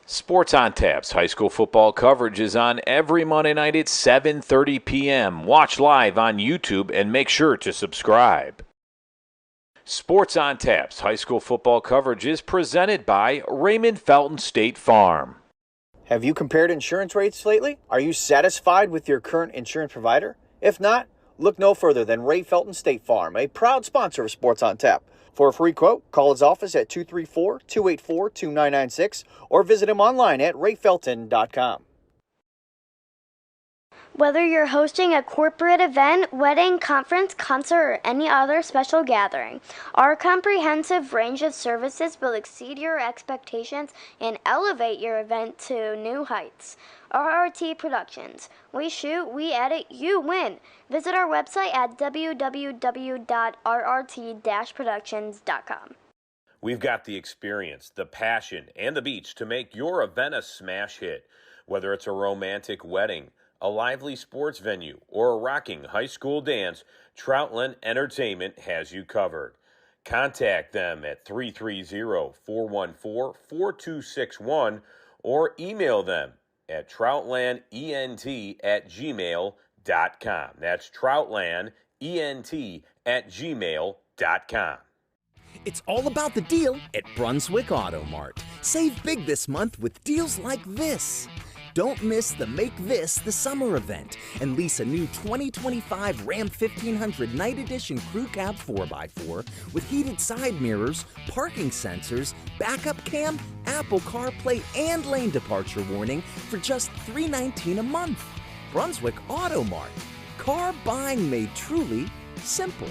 Sports on Tap's high school football coverage is on every Monday night at 7:30 p.m. Watch live on YouTube and make sure to subscribe. Sports on Tap's high school football coverage is presented by Raymond Felton State Farm. Have you compared insurance rates lately? Are you satisfied with your current insurance provider? If not, look no further than Ray Felton State Farm, a proud sponsor of Sports on Tap. For a free quote, call his office at 234-284-2996 or visit him online at rayfelton.com. Whether you're hosting a corporate event, wedding, conference, concert, or any other special gathering, our comprehensive range of services will exceed your expectations and elevate your event to new heights. RRT Productions. We shoot, we edit, you win. Visit our website at www.rrt-productions.com. We've got the experience, the passion, and the beach to make your event a smash hit. Whether it's a romantic wedding, a lively sports venue, or a rocking high school dance, Troutland Entertainment has you covered. Contact them at 330-414-4261 or email them at troutlandent@gmail.com. That's troutlandent@gmail.com. It's all about the deal at Brunswick Auto Mart. Save big this month with deals like this. Don't miss the Make This the Summer event and lease a new 2025 Ram 1500 Night Edition Crew Cab 4x4 with heated side mirrors, parking sensors, backup cam, Apple CarPlay, and lane departure warning for just $319 a month. Brunswick Auto Mart. Car buying made truly simple.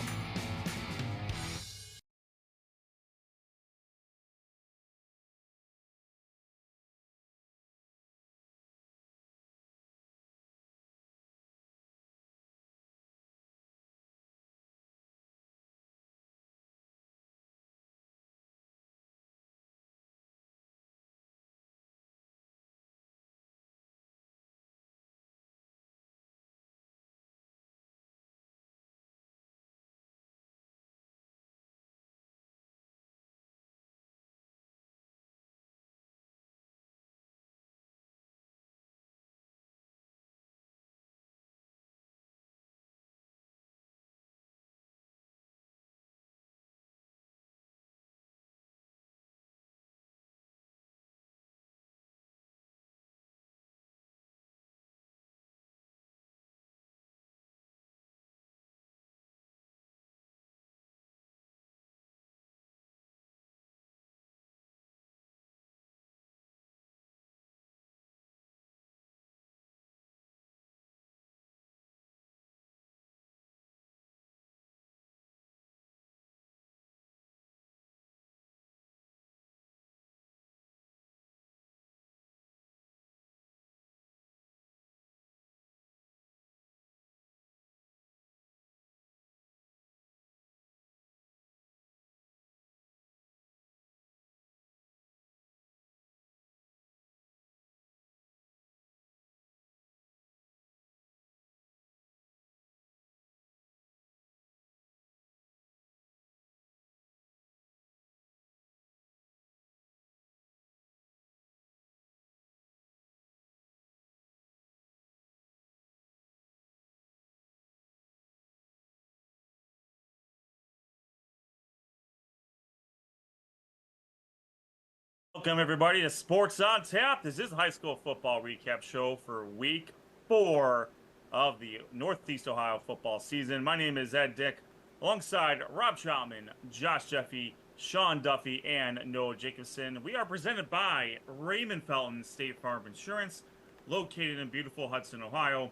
Welcome, everybody, to Sports on Tap. This is a high school football recap show for week 4 of the Northeast Ohio football season. My name is Ed Dick, alongside Rob Troutman, Josh Jeffy, Sean Duffy, and Noah Jacobson. We are presented by Raymond Felton State Farm Insurance, located in beautiful Hudson, Ohio.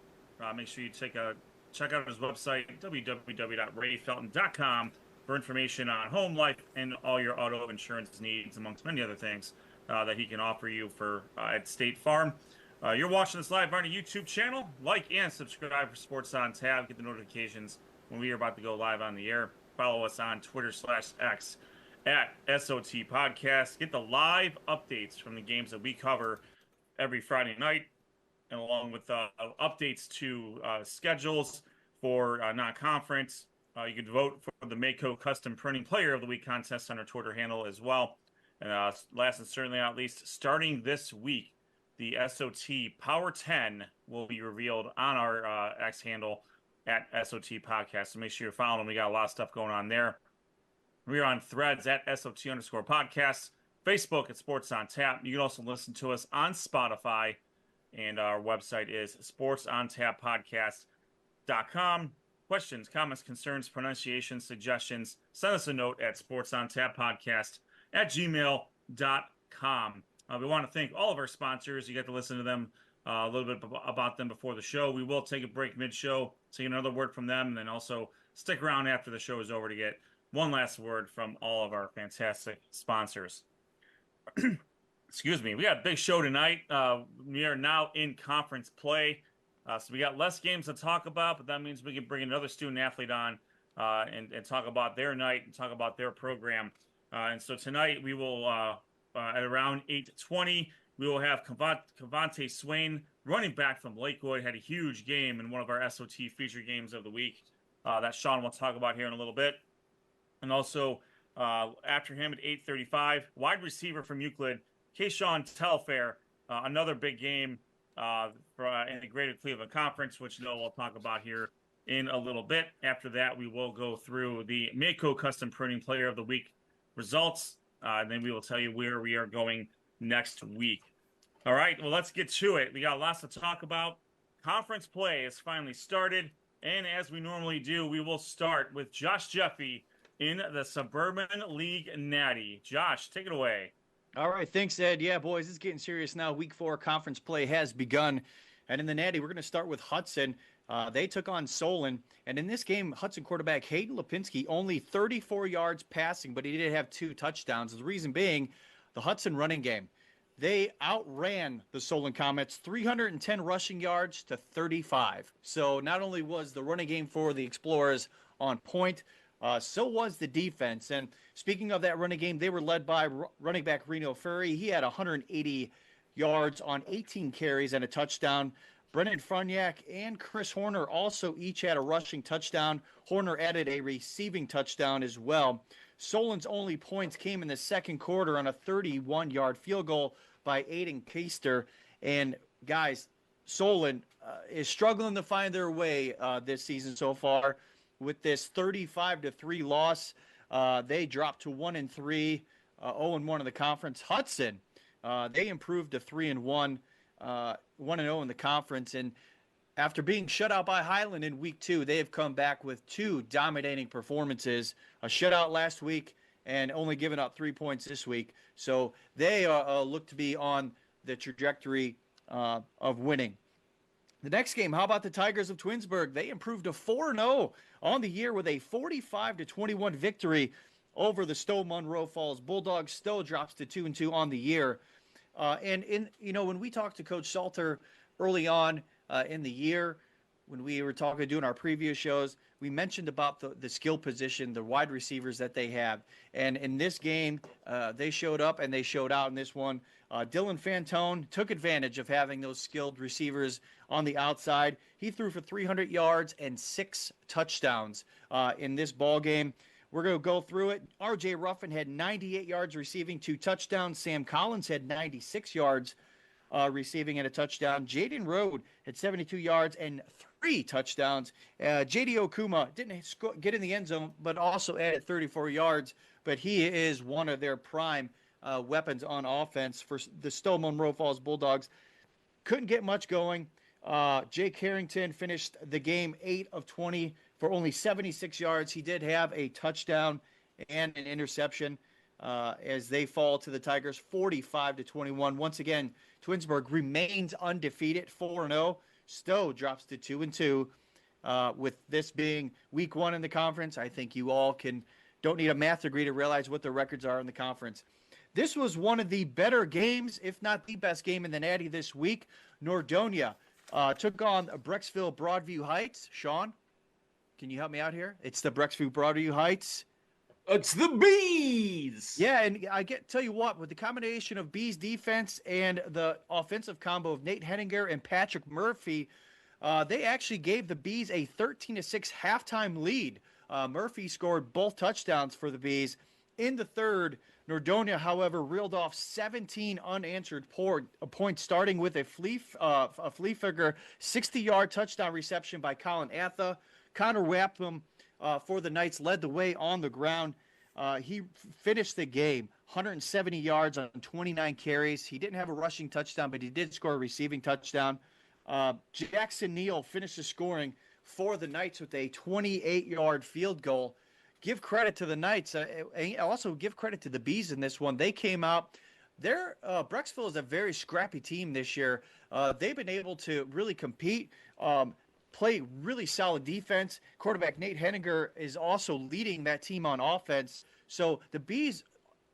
Make sure you check out his website, www.rayfelton.com, for information on home, life, and all your auto insurance needs, amongst many other things that he can offer you at State Farm. You're watching this live on our YouTube channel. Like and subscribe for Sports on Tab. Get the notifications when we are about to go live on the air. Follow us on Twitter/X at SOT Podcast. Get the live updates from the games that we cover every Friday night, and along with updates to schedules for non-conference. You can vote for the Mehco Custom Printing Player of the Week contest on our Twitter handle as well. And last and certainly not least, starting this week, the SOT Power 10 will be revealed on our X handle at SOT Podcast. So make sure you're following them. We got a lot of stuff going on there. We are on Threads at SOT_podcasts, Facebook at Sports on Tap. You can also listen to us on Spotify, and our website is sportsontappodcast.com. Questions, comments, concerns, pronunciations, suggestions, send us a note at sportsontappodcast@gmail.com. We want to thank all of our sponsors. You get to listen to them, a little bit about them before the show. We will take a break mid-show, take another word from them, and then also stick around after the show is over to get one last word from all of our fantastic sponsors. Excuse me. We got a big show tonight. We are now in conference play. So we got less games to talk about, but that means we can bring another student athlete on and talk about their night and talk about their program. And so tonight we will, at around 8:20, we will have Kevontah Swain, running back from Lakewood, had a huge game in one of our SOT feature games of the week that Sean will talk about here in a little bit. And also after him at 8:35, wide receiver from Euclid, Keishjuan Telfair, another big game in the Greater Cleveland Conference, which Noah will talk about here in a little bit. After that, we will go through the Mehco Custom Printing Player of the Week results, and then we will tell you where we are going next week. All right, well, let's get to it. We got lots to talk about. Conference play has finally started, and as we normally do, we will start with Josh Jeffy in the Suburban League Natty. Josh, take it away. All right, thanks, Ed. Yeah, boys, it's getting serious now. Week 4 conference play has begun. And in the Natty, we're going to start with Hudson. They took on Solon. And in this game, Hudson quarterback Hayden Lipinski only 34 yards passing, but he did have 2 touchdowns. The reason being the Hudson running game. They outran the Solon Comets 310 rushing yards to 35. So not only was the running game for the Explorers on point, so was the defense. And speaking of that running game, they were led by running back Reno Furry. He had 180 yards on 18 carries and a touchdown. Brennan Froniak and Chris Horner also each had a rushing touchdown. Horner added a receiving touchdown as well. Solon's only points came in the second quarter on a 31-yard field goal by Aiden Keister. And guys, Solon is struggling to find their way this season so far. With this 35-3 loss, they dropped to 1-3, 0-1 in the conference. Hudson, they improved to 3-1, 1-0 in the conference. And after being shut out by Highland in week 2, they have come back with 2 dominating performances. A shutout last week and only giving up 3 points this week. So they look to be on the trajectory of winning. The next game, how about the Tigers of Twinsburg? They improved to 4-0 on the year with a 45-21 victory over the Stowe Monroe Falls Bulldogs. Stowe drops to 2-2 on the year. When we talked to Coach Salter early on in the year, when we were doing our previous shows, we mentioned about the skill position, the wide receivers that they have. And in this game, they showed up and they showed out in this one. Dylan Fantone took advantage of having those skilled receivers on the outside. He threw for 300 yards and 6 touchdowns in this ball game. We're going to go through it. R.J. Ruffin had 98 yards receiving, 2 touchdowns. Sam Collins had 96 yards receiving and a touchdown. Jaden Rode had 72 yards and 3 touchdowns. J.D. Okuma didn't get in the end zone, but also added 34 yards. But he is one of their prime weapons on offense for the Stowe Monroe Falls Bulldogs. Couldn't get much going. Jake Harrington finished the game 8 of 20 for only 76 yards. He did have a touchdown and an interception as they fall to the Tigers 45-21. Once again, Twinsburg remains undefeated, 4-0. Stowe drops to 2-2. With this being week 1 in the conference, I think you all don't need a math degree to realize what the records are in the conference. This was one of the better games, if not the best game in the Natty this week. Nordonia took on Brecksville Broadview Heights. Sean, can you help me out here? It's the Brecksville Broadview Heights. It's the Bees! Yeah, and tell you what, with the combination of Bees defense and the offensive combo of Nate Henninger and Patrick Murphy, they actually gave the Bees a 13-6 halftime lead. Murphy scored both touchdowns for the Bees. In the third, Nordonia, however, reeled off 17 unanswered points, starting with a flea figure 60-yard touchdown reception by Colin Atha. Connor Wapham for the Knights led the way on the ground. He finished the game 170 yards on 29 carries. He didn't have a rushing touchdown, but he did score a receiving touchdown. Jackson Neal finished the scoring for the Knights with a 28-yard field goal. Give credit to the Knights. Also give credit to the Bees in this one. They came out. Brecksville is a very scrappy team this year. They've been able to really compete, play really solid defense. Quarterback Nate Henninger is also leading that team on offense. So the Bees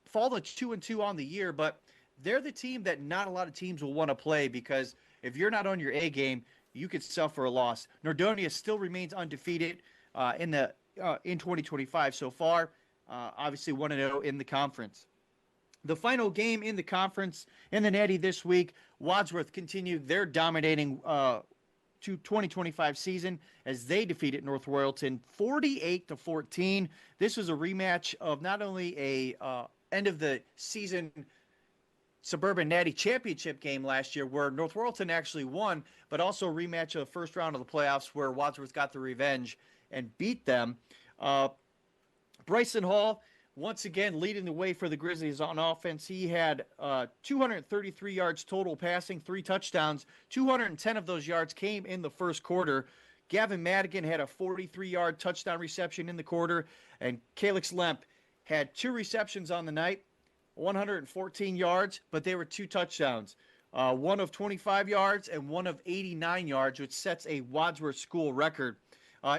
fall to 2-2 on the year, but they're the team that not a lot of teams will want to play, because if you're not on your A game, you could suffer a loss. Nordonia still remains undefeated in 2025 so far. Obviously 1-0 in the conference. The final game in the conference in the Natty this week, Wadsworth continued their dominating 2025 season as they defeated North Royalton 48-14. This was a rematch of not only a end of the season Suburban Natty Championship game last year where North Royalton actually won, but also a rematch of the first round of the playoffs where Wadsworth got the revenge and beat them. Bryson Hall, once again, leading the way for the Grizzlies on offense. He had 233 yards total passing, 3 touchdowns. 210 of those yards came in the first quarter. Gavin Madigan had a 43-yard touchdown reception in the quarter, and Calix Lemp had 2 receptions on the night, 114 yards, but they were 2 touchdowns. One of 25 yards and one of 89 yards, which sets a Wadsworth school record.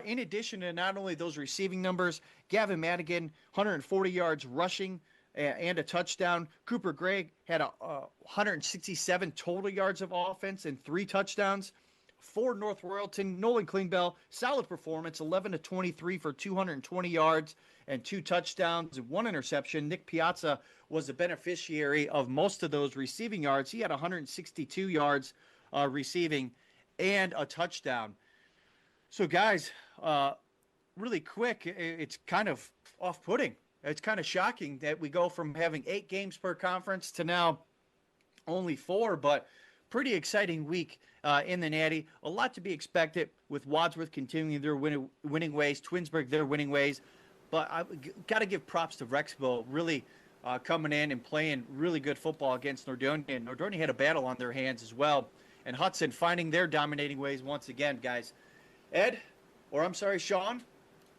In addition to not only those receiving numbers, Gavin Madigan, 140 yards rushing and a touchdown. Cooper Gregg had 167 total yards of offense and 3 touchdowns. For North Royalton, Nolan Klingbeil, solid performance, 11-23 for 220 yards and 2 touchdowns and 1 interception. Nick Piazza was the beneficiary of most of those receiving yards. He had 162 yards receiving and a touchdown. So, guys, really quick, it's kind of off-putting. It's kind of shocking that we go from having 8 games per conference to now only 4, but pretty exciting week in the Natty. A lot to be expected with Wadsworth continuing their winning ways, Twinsburg their winning ways. But I got to give props to Brecksville really coming in and playing really good football against Nordonia. Nordonia had a battle on their hands as well. And Hudson finding their dominating ways once again, guys. Sean,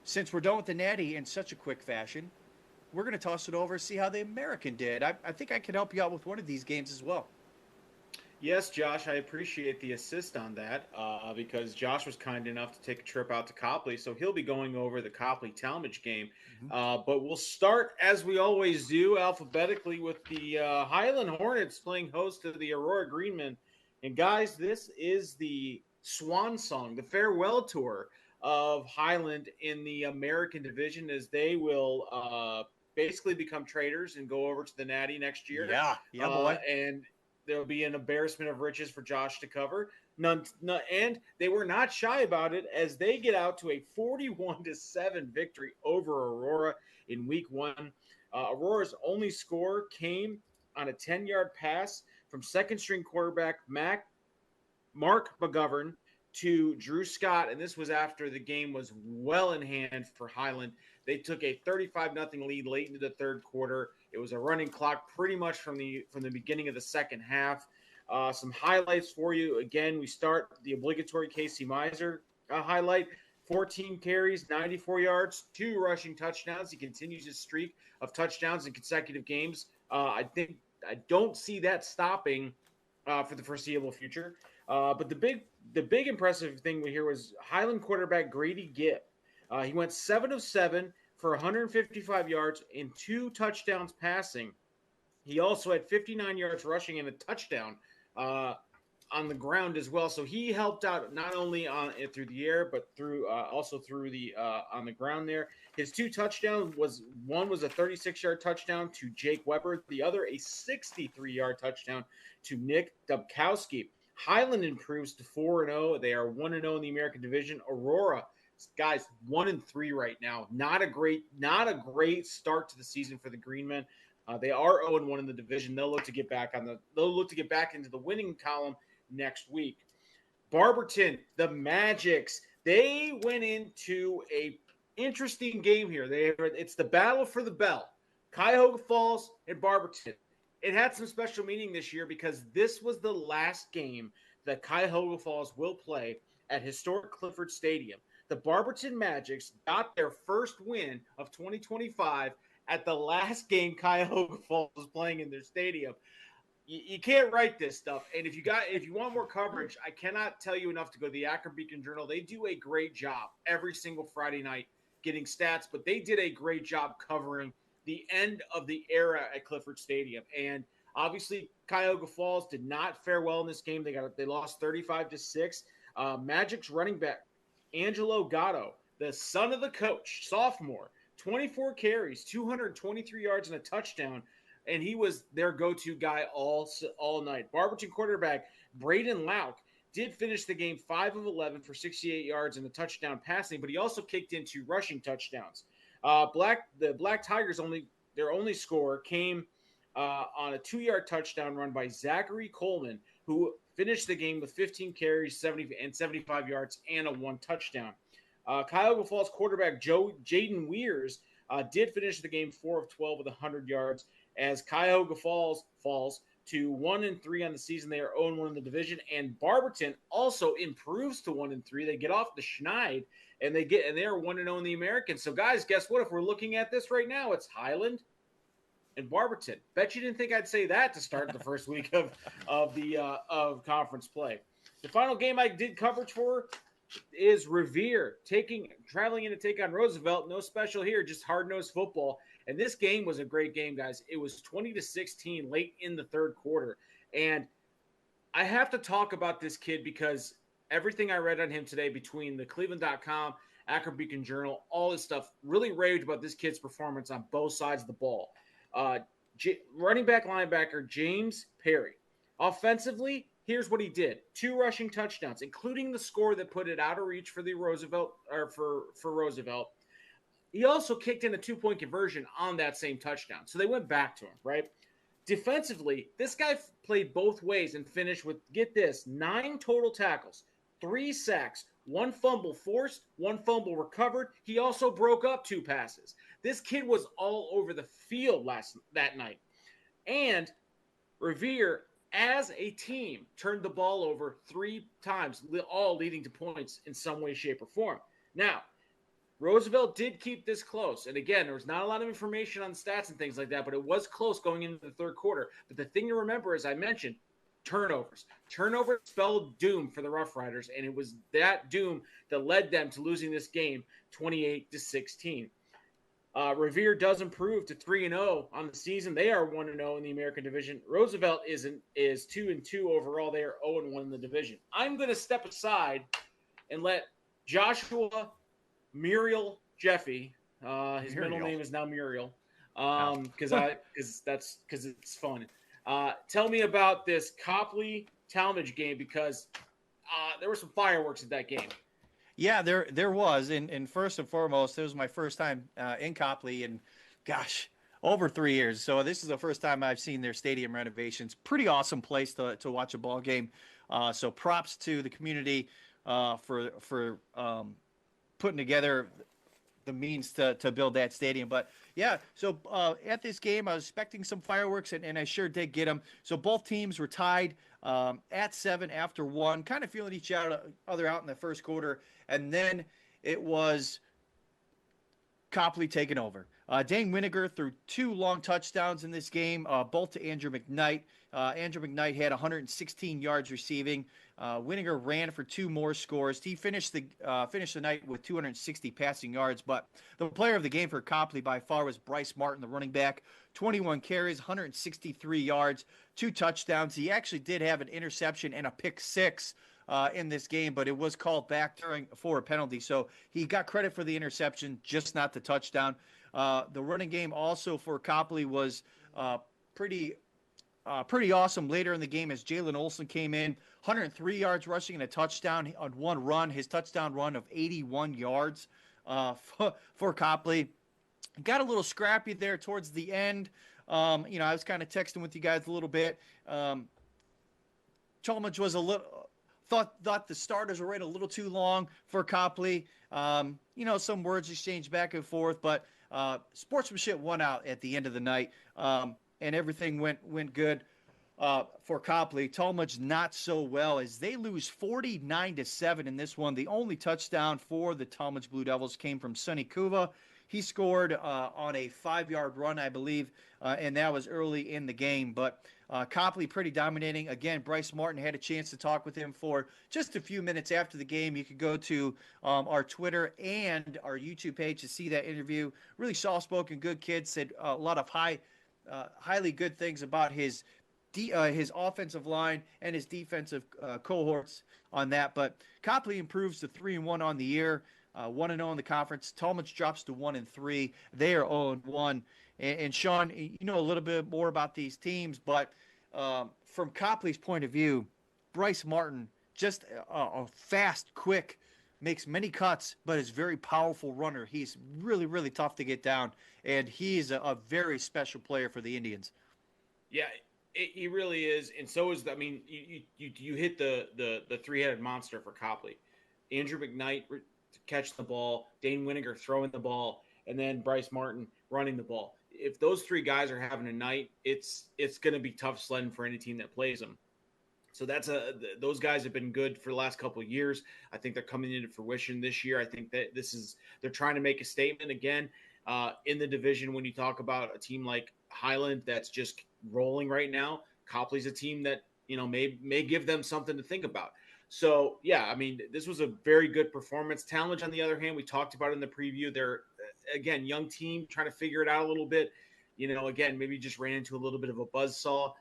since we're done with the Natty in such a quick fashion, we're going to toss it over, see how the American did. I think I can help you out with one of these games as well. Yes, Josh, I appreciate the assist on that because Josh was kind enough to take a trip out to Copley, so he'll be going over the Copley-Talmadge game. But we'll start, as we always do, alphabetically with the Highland Hornets playing host to the Aurora Greenmen. And, guys, this is the swan song, the farewell tour of Highland in the American division, as they will basically become traders and go over to the Natty next year. Yeah, boy. And there'll be an embarrassment of riches for Josh to cover. And they were not shy about it as they get out to a 41-7 victory over Aurora in week 1. Aurora's only score came on a 10-yard pass from second-string quarterback Mark McGovern to Drew Scott, and this was after the game was well in hand for Highland. They took a 35-0 lead late into the third quarter. It was a running clock pretty much from the beginning of the second half. Some highlights for you. Again, we start the obligatory Casey Miser highlight. 14 carries, 94 yards, 2 rushing touchdowns. He continues his streak of touchdowns in consecutive games. I don't see that stopping for the foreseeable future. But the big impressive thing here was Highland quarterback Grady Gibb. He went 7 of 7 for 155 yards and 2 touchdowns passing. He also had 59 yards rushing and a touchdown on the ground as well. So he helped out not only through the air, but also through the on the ground there. His 2 touchdowns one was a 36-yard touchdown to Jake Weber. The other a 63-yard touchdown to Nick Dubkowski. Highland improves to 4-0. They are 1-0 in the American Division. Aurora, guys, 1-3 right now. Not a great start to the season for the Greenmen, They are 0-1 in the division. They'll look to get back into the winning column next week. Barberton, the Magics, they went into a interesting game here. It's the battle for the bell. Cuyahoga Falls and Barberton. It had some special meaning this year because this was the last game that Cuyahoga Falls will play at historic Clifford Stadium. The Barberton Magics got their first win of 2025 at the last game Cuyahoga Falls was playing in their stadium. You can't write this stuff. And if you want more coverage, I cannot tell you enough to go to the Akron Beacon Journal. They do a great job every single Friday night getting stats, but they did a great job covering the end of the era at Clifford Stadium. And obviously Cuyahoga Falls did not fare well in this game. They lost 35-6. Magic's running back Angelo Gatto, the son of the coach, sophomore, 24 carries, 223 yards and a touchdown, and he was their go-to guy all night. Barberton quarterback Braden Lauk did finish the game 5 of 11 for 68 yards and a touchdown passing, but he also kicked in 2 rushing touchdowns. The Black Tigers their only score came on a 2-yard touchdown run by Zachary Coleman, who finished the game with 15 carries, 75 yards, and a 1 touchdown. Cuyahoga Falls quarterback Jaden Weirs did finish the game 4 of 12 with 100 yards, as Cuyahoga Falls falls to 1-3 on the season. They are 0-1 in the division, and Barberton also improves to 1-3. They get off the schneid, and they are 1-0 in the American. So, guys, guess what? If we're looking at this right now, it's Highland and Barberton. Bet you didn't think I'd say that to start the first week of conference play. The final game I did coverage for is Revere traveling in to take on Roosevelt. No special here, just hard-nosed football. And this game was a great game, guys. It was 20-16 late in the third quarter. And I have to talk about this kid because everything I read on him today between the Cleveland.com, Akron Beacon Journal, all this stuff really raved about this kid's performance on both sides of the ball. Running back linebacker James Perry. Offensively, here's what he did. 2 rushing touchdowns, including the score that put it out of reach for the Roosevelt or for Roosevelt. He also kicked in a 2-point conversion on that same touchdown. So they went back to him, right? Defensively, this guy played both ways and finished with, get this, 9 total tackles, 3 sacks, 1 fumble forced, 1 fumble recovered. He also broke up 2 passes. This kid was all over the field that night. And Revere, as a team, turned the ball over 3 times, all leading to points in some way, shape, or form. Now, Roosevelt did keep this close. And again, there was not a lot of information on stats and things like that, but it was close going into the third quarter. But the thing to remember, as I mentioned, turnovers. Turnovers spelled doom for the Rough Riders, and it was that doom that led them to losing this game 28-16. Revere does improve to 3-0 on the season. They are 1-0 in the American Division. Roosevelt is 2-2 overall. They are 0-1 in the division. I'm going to step aside and let Joshua Muriel Jeffy, his middle name is now Muriel, because it's fun. Tell me about this Copley-Talmadge game, because there were some fireworks at that game. Yeah, there was, and first and foremost, it was my first time in Copley, and gosh, over 3 years. So this is the first time I've seen their stadium renovations. Pretty awesome place to watch a ball game. So props to the community for putting together the means to build that stadium. But yeah, so at this game, I was expecting some fireworks, and I sure did get them. So both teams were tied at 7 after 1, kind of feeling each other out in the first quarter. And then it was Copley taking over. Dane Winiger threw 2 long touchdowns in this game, both to Andrew McKnight. Andrew McKnight had 116 yards receiving. Winiger ran for 2 more scores. He finished the night with 260 passing yards, but the player of the game for Copley by far was Bryce Martin, the running back. 21 carries, 163 yards, 2 touchdowns. He actually did have an interception and a pick 6 in this game, but it was called back for a penalty. So he got credit for the interception, just not the touchdown. The running game also for Copley was pretty awesome later in the game as Jalen Olson came in, 103 yards rushing and a touchdown on 1 run. His touchdown run of 81 yards for Copley. Got a little scrappy there towards the end. I was kind of texting with you guys a little bit. Talmadge was a little thought the starters were in a little too long for Copley. Some words exchanged back and forth, but sportsmanship won out at the end of the night, and everything went good for Copley. Talmadge not so well as they lose 49-7 in this one. The only touchdown for the Talmadge Blue Devils came from Sonny Kuva. He scored on a 5-yard run, I believe, and that was early in the game. But Copley pretty dominating. Again, Bryce Martin had a chance to talk with him for just a few minutes after the game. You could go to our Twitter and our YouTube page to see that interview. Really soft-spoken, good kid. Said a lot of highly good things about his offensive line and his defensive cohorts on that. But Copley improves to 3-1 on the year. 1-0 in the conference. Talmadge drops to 1-3. They are 0-1. And Sean, you know a little bit more about these teams, but from Copley's point of view, Bryce Martin, just a fast, quick, makes many cuts, but is a very powerful runner. He's really, really tough to get down, and he's a very special player for the Indians. Yeah, he really is, and so is. You hit the three-headed monster for Copley. Andrew McKnight to catch the ball, Dane Winiger throwing the ball, and then Bryce Martin running the ball. If those three guys are having a night, it's going to be tough sledding for any team that plays them. So those guys have been good for the last couple of years. I think they're coming into fruition this year. I think that they're trying to make a statement again in the division. When you talk about a team like Highland that's just rolling right now, Copley's a team that may give them something to think about. So, yeah, this was a very good performance. Talmadge, on the other hand, we talked about in the preview. They're, again, young team trying to figure it out a little bit. Again, maybe just ran into a little bit of a buzzsaw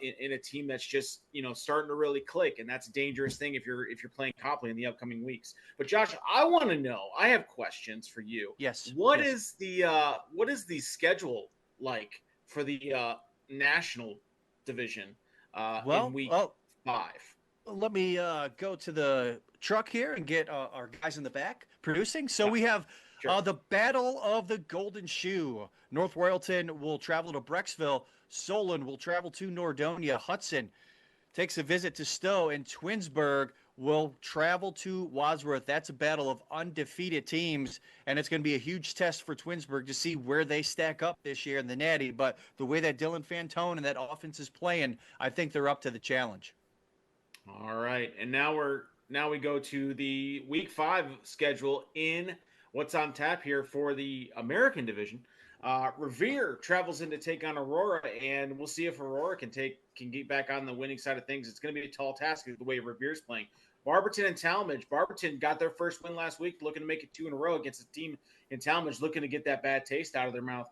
in a team that's just, starting to really click. And that's a dangerous thing if you're playing Copley in the upcoming weeks. But, Josh, I want to know. I have questions for you. Yes. What is the schedule like for the national division in week 5? Let me go to the truck here and get our guys in the back producing. So we have the Battle of the Golden Shoe. North Royalton will travel to Brecksville. Solon will travel to Nordonia. Hudson takes a visit to Stowe. And Twinsburg will travel to Wadsworth. That's a battle of undefeated teams, and it's going to be a huge test for Twinsburg to see where they stack up this year in the Natty. But the way that Dylan Fantone and that offense is playing, I think they're up to the challenge. All right, and now we go to the Week 5 schedule in what's on tap here for the American Division. Revere travels in to take on Aurora, and we'll see if Aurora can get back on the winning side of things. It's going to be a tall task the way Revere's playing. Barberton and Talmadge. Barberton got their first win last week, looking to make it 2 in a row against a team in Talmadge, looking to get that bad taste out of their mouth.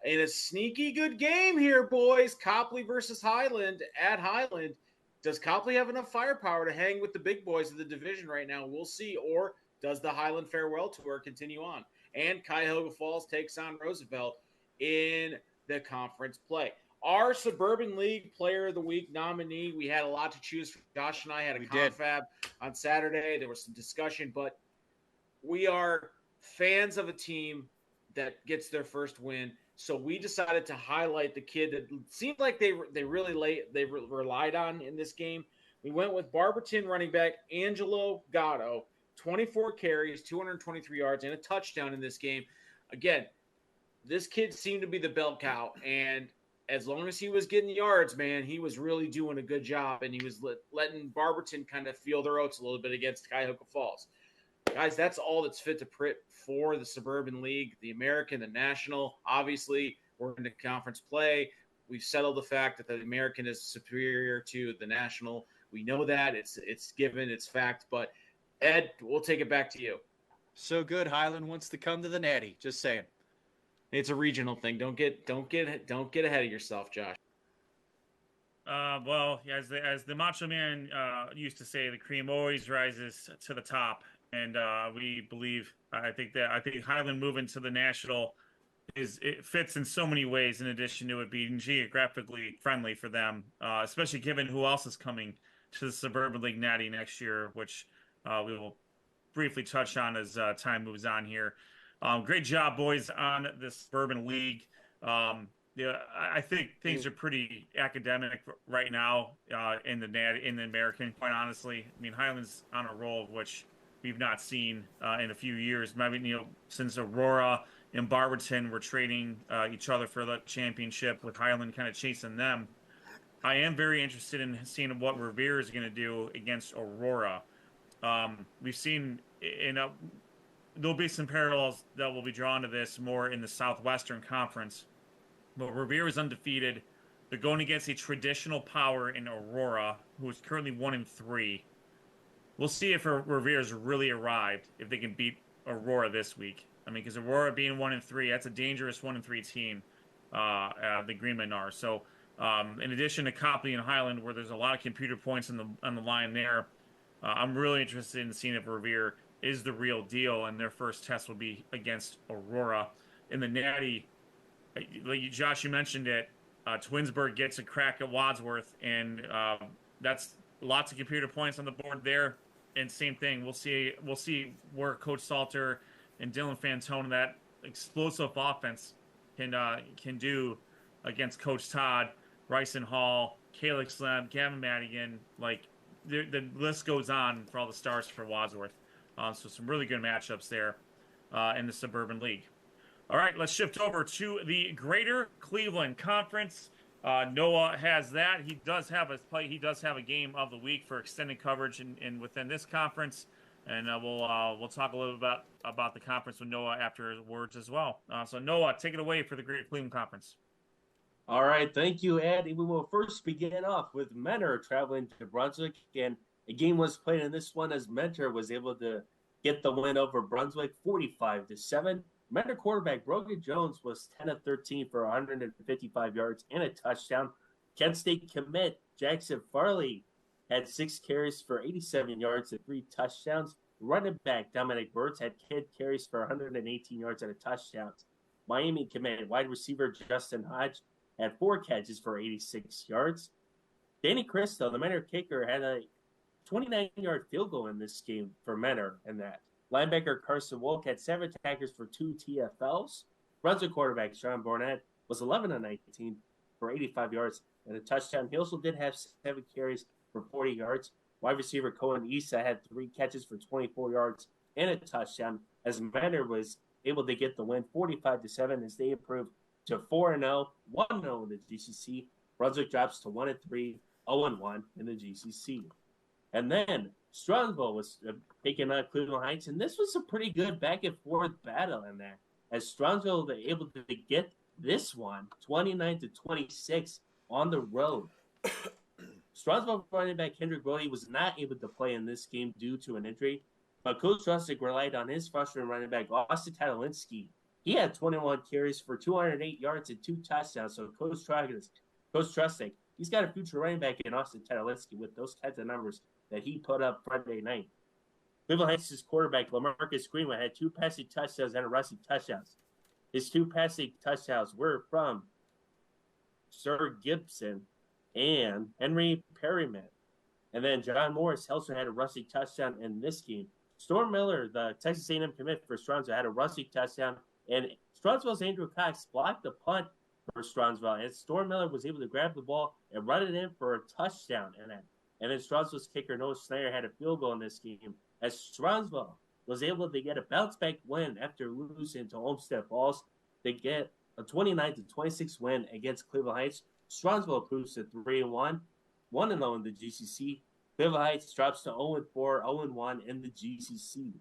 And a sneaky good game here, boys. Copley versus Highland at Highland. Does Copley have enough firepower to hang with the big boys of the division right now? We'll see. Or does the Highland Farewell Tour continue on? And Cuyahoga Falls takes on Roosevelt in the conference play. Our Suburban League Player of the Week nominee, we had a lot to choose from. Josh and I had a confab on Saturday. There was some discussion, but we are fans of a team that gets their first win. So we decided to highlight the kid that seemed like they relied on in this game. We went with Barberton running back Angelo Gatto, 24 carries, 223 yards, and a touchdown in this game. Again, this kid seemed to be the bell cow, and as long as he was getting yards, man, he was really doing a good job, and he was letting Barberton kind of feel their oats a little bit against Cuyahoga Falls. Guys, that's all that's fit to print for the Suburban League, the American, the National. Obviously, we're in the conference play. We've settled the fact that the American is superior to the National. We know that. It's given, it's fact. But, Ed, we'll take it back to you. So good. Highland wants to come to the Natty. Just saying. It's a regional thing. Don't get ahead of yourself, Josh. Well, as the Macho Man used to say, the cream always rises to the top. And we believe, I think Highland moving to the National it fits in so many ways. In addition to it being geographically friendly for them, especially given who else is coming to the Suburban League Natty next year, which we will briefly touch on as time moves on here. Great job, boys, on this Suburban League. Yeah, I think things are pretty academic right now in the American. Quite honestly, I mean Highland's on a roll, which we've not seen in a few years. Maybe since Aurora and Barberton were trading each other for the championship, with Highland kind of chasing them. I am very interested in seeing what Revere is going to do against Aurora. We've seen there'll be some parallels that will be drawn to this more in the Southwestern Conference. But Revere is undefeated. They're going against a traditional power in Aurora, who is currently 1-3. We'll see if Revere's really arrived, if they can beat Aurora this week. I mean, because Aurora being 1-3, that's a dangerous 1-3 team, the Greenmen are. So, in addition to Copley and Highland, where there's a lot of computer points on the line there, I'm really interested in seeing if Revere is the real deal, and their first test will be against Aurora. In the Natty, like Josh, you mentioned it. Twinsburg gets a crack at Wadsworth, and that's lots of computer points on the board there. And same thing, we'll see where Coach Salter and Dylan Fantone, that explosive offense, can do against Coach Todd, Bryson Hall, Calix Lem, Gavin Madigan. Like the list goes on for all the stars for Wadsworth. So some really good matchups there in the Suburban League. All right, let's shift over to the Greater Cleveland Conference. Noah has that. He does have a game of the week for extended coverage in within this conference, and we'll talk a little bit about the conference with Noah afterwards as well. So Noah, take it away for the Greater Cleveland Conference. All right, thank you, Ed. We will first begin off with Mentor traveling to Brunswick, and a game was played in this one as Mentor was able to get the win over Brunswick 45-7. Mentor quarterback Brogan Jones was 10 of 13 for 155 yards and a touchdown. Kent State commit Jackson Farley had 6 carries for 87 yards and 3 touchdowns. Running back Dominic Burtz had 10 carries for 118 yards and a touchdown. Miami commit wide receiver Justin Hodge had 4 catches for 86 yards. Danny Cristo, the Mentor kicker, had a 29-yard field goal in this game for Mentor, and that. Linebacker Carson Wolk had 7 tackles for 2 TFLs. Brunswick quarterback Sean Barnett was 11 of 19 for 85 yards and a touchdown. He also did have 7 carries for 40 yards. Wide receiver Cohen Issa had 3 catches for 24 yards and a touchdown, as Mentor was able to get the win 45-7 as they improved to 4-0, 1-0 in the GCC. Brunswick drops to 1-3, 0-1 in the GCC. And then Strongsville was taking on Cleveland Heights, and this was a pretty good back-and-forth battle in there, as Strongsville were able to get this one 29-26 on the road. Strongsville running back Kendrick Brody was not able to play in this game due to an injury, but Coach Rustick relied on his freshman running back Austin Tadalinsky. He had 21 carries for 208 yards and 2 touchdowns, so Coach Rustick, he's got a future running back in Austin Tadalinsky with those kinds of numbers that he put up Friday night. Cleveland Heights' quarterback, LaMarcus Greenwood, had 2 passing touchdowns and a rushing touchdowns. His 2 passing touchdowns were from Sir Gibson and Henry Perryman. And then John Morris also had a rushing touchdown in this game. Storm Miller, the Texas A&M commit for Strongsville, had a rushing touchdown. And Strongsville's Andrew Cox blocked the punt for Strongsville. And Storm Miller was able to grab the ball and run it in for a touchdown in it. And then Strongsville's kicker, Noah Snyder, had a field goal in this game, as Strongsville was able to get a bounce-back win after losing to Olmsted Falls to get a 29-26 win against Cleveland Heights. Strongsville improves to 3-1, 1-0 in the GCC. Cleveland Heights drops to 0-4, 0-1 in the GCC.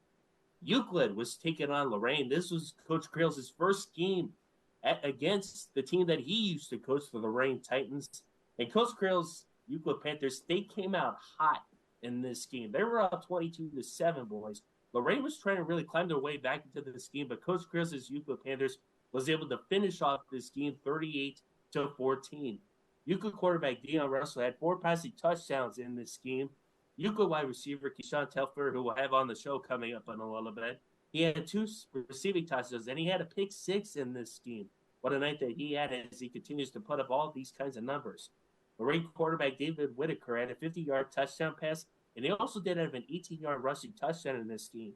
Euclid was taking on Lorraine. This was Coach Creel's first game against the team that he used to coach, the Lorraine Titans. And Coach Creel's Euclid Panthers, they came out hot in this game. They were up 22-7, boys. Lorraine was trying to really climb their way back into this game, but Coach Creel's Euclid Panthers was able to finish off this game 38-14. Euclid quarterback Deion Russell had 4 passing touchdowns in this game. Euclid wide receiver Keishjuan Telfair, who we'll have on the show coming up in a little bit, he had 2 receiving touchdowns, and he had a pick 6 in this game. What a night that he had as he continues to put up all these kinds of numbers. Lorraine quarterback David Whitaker had a 50-yard touchdown pass, and he also did have an 18-yard rushing touchdown in this game,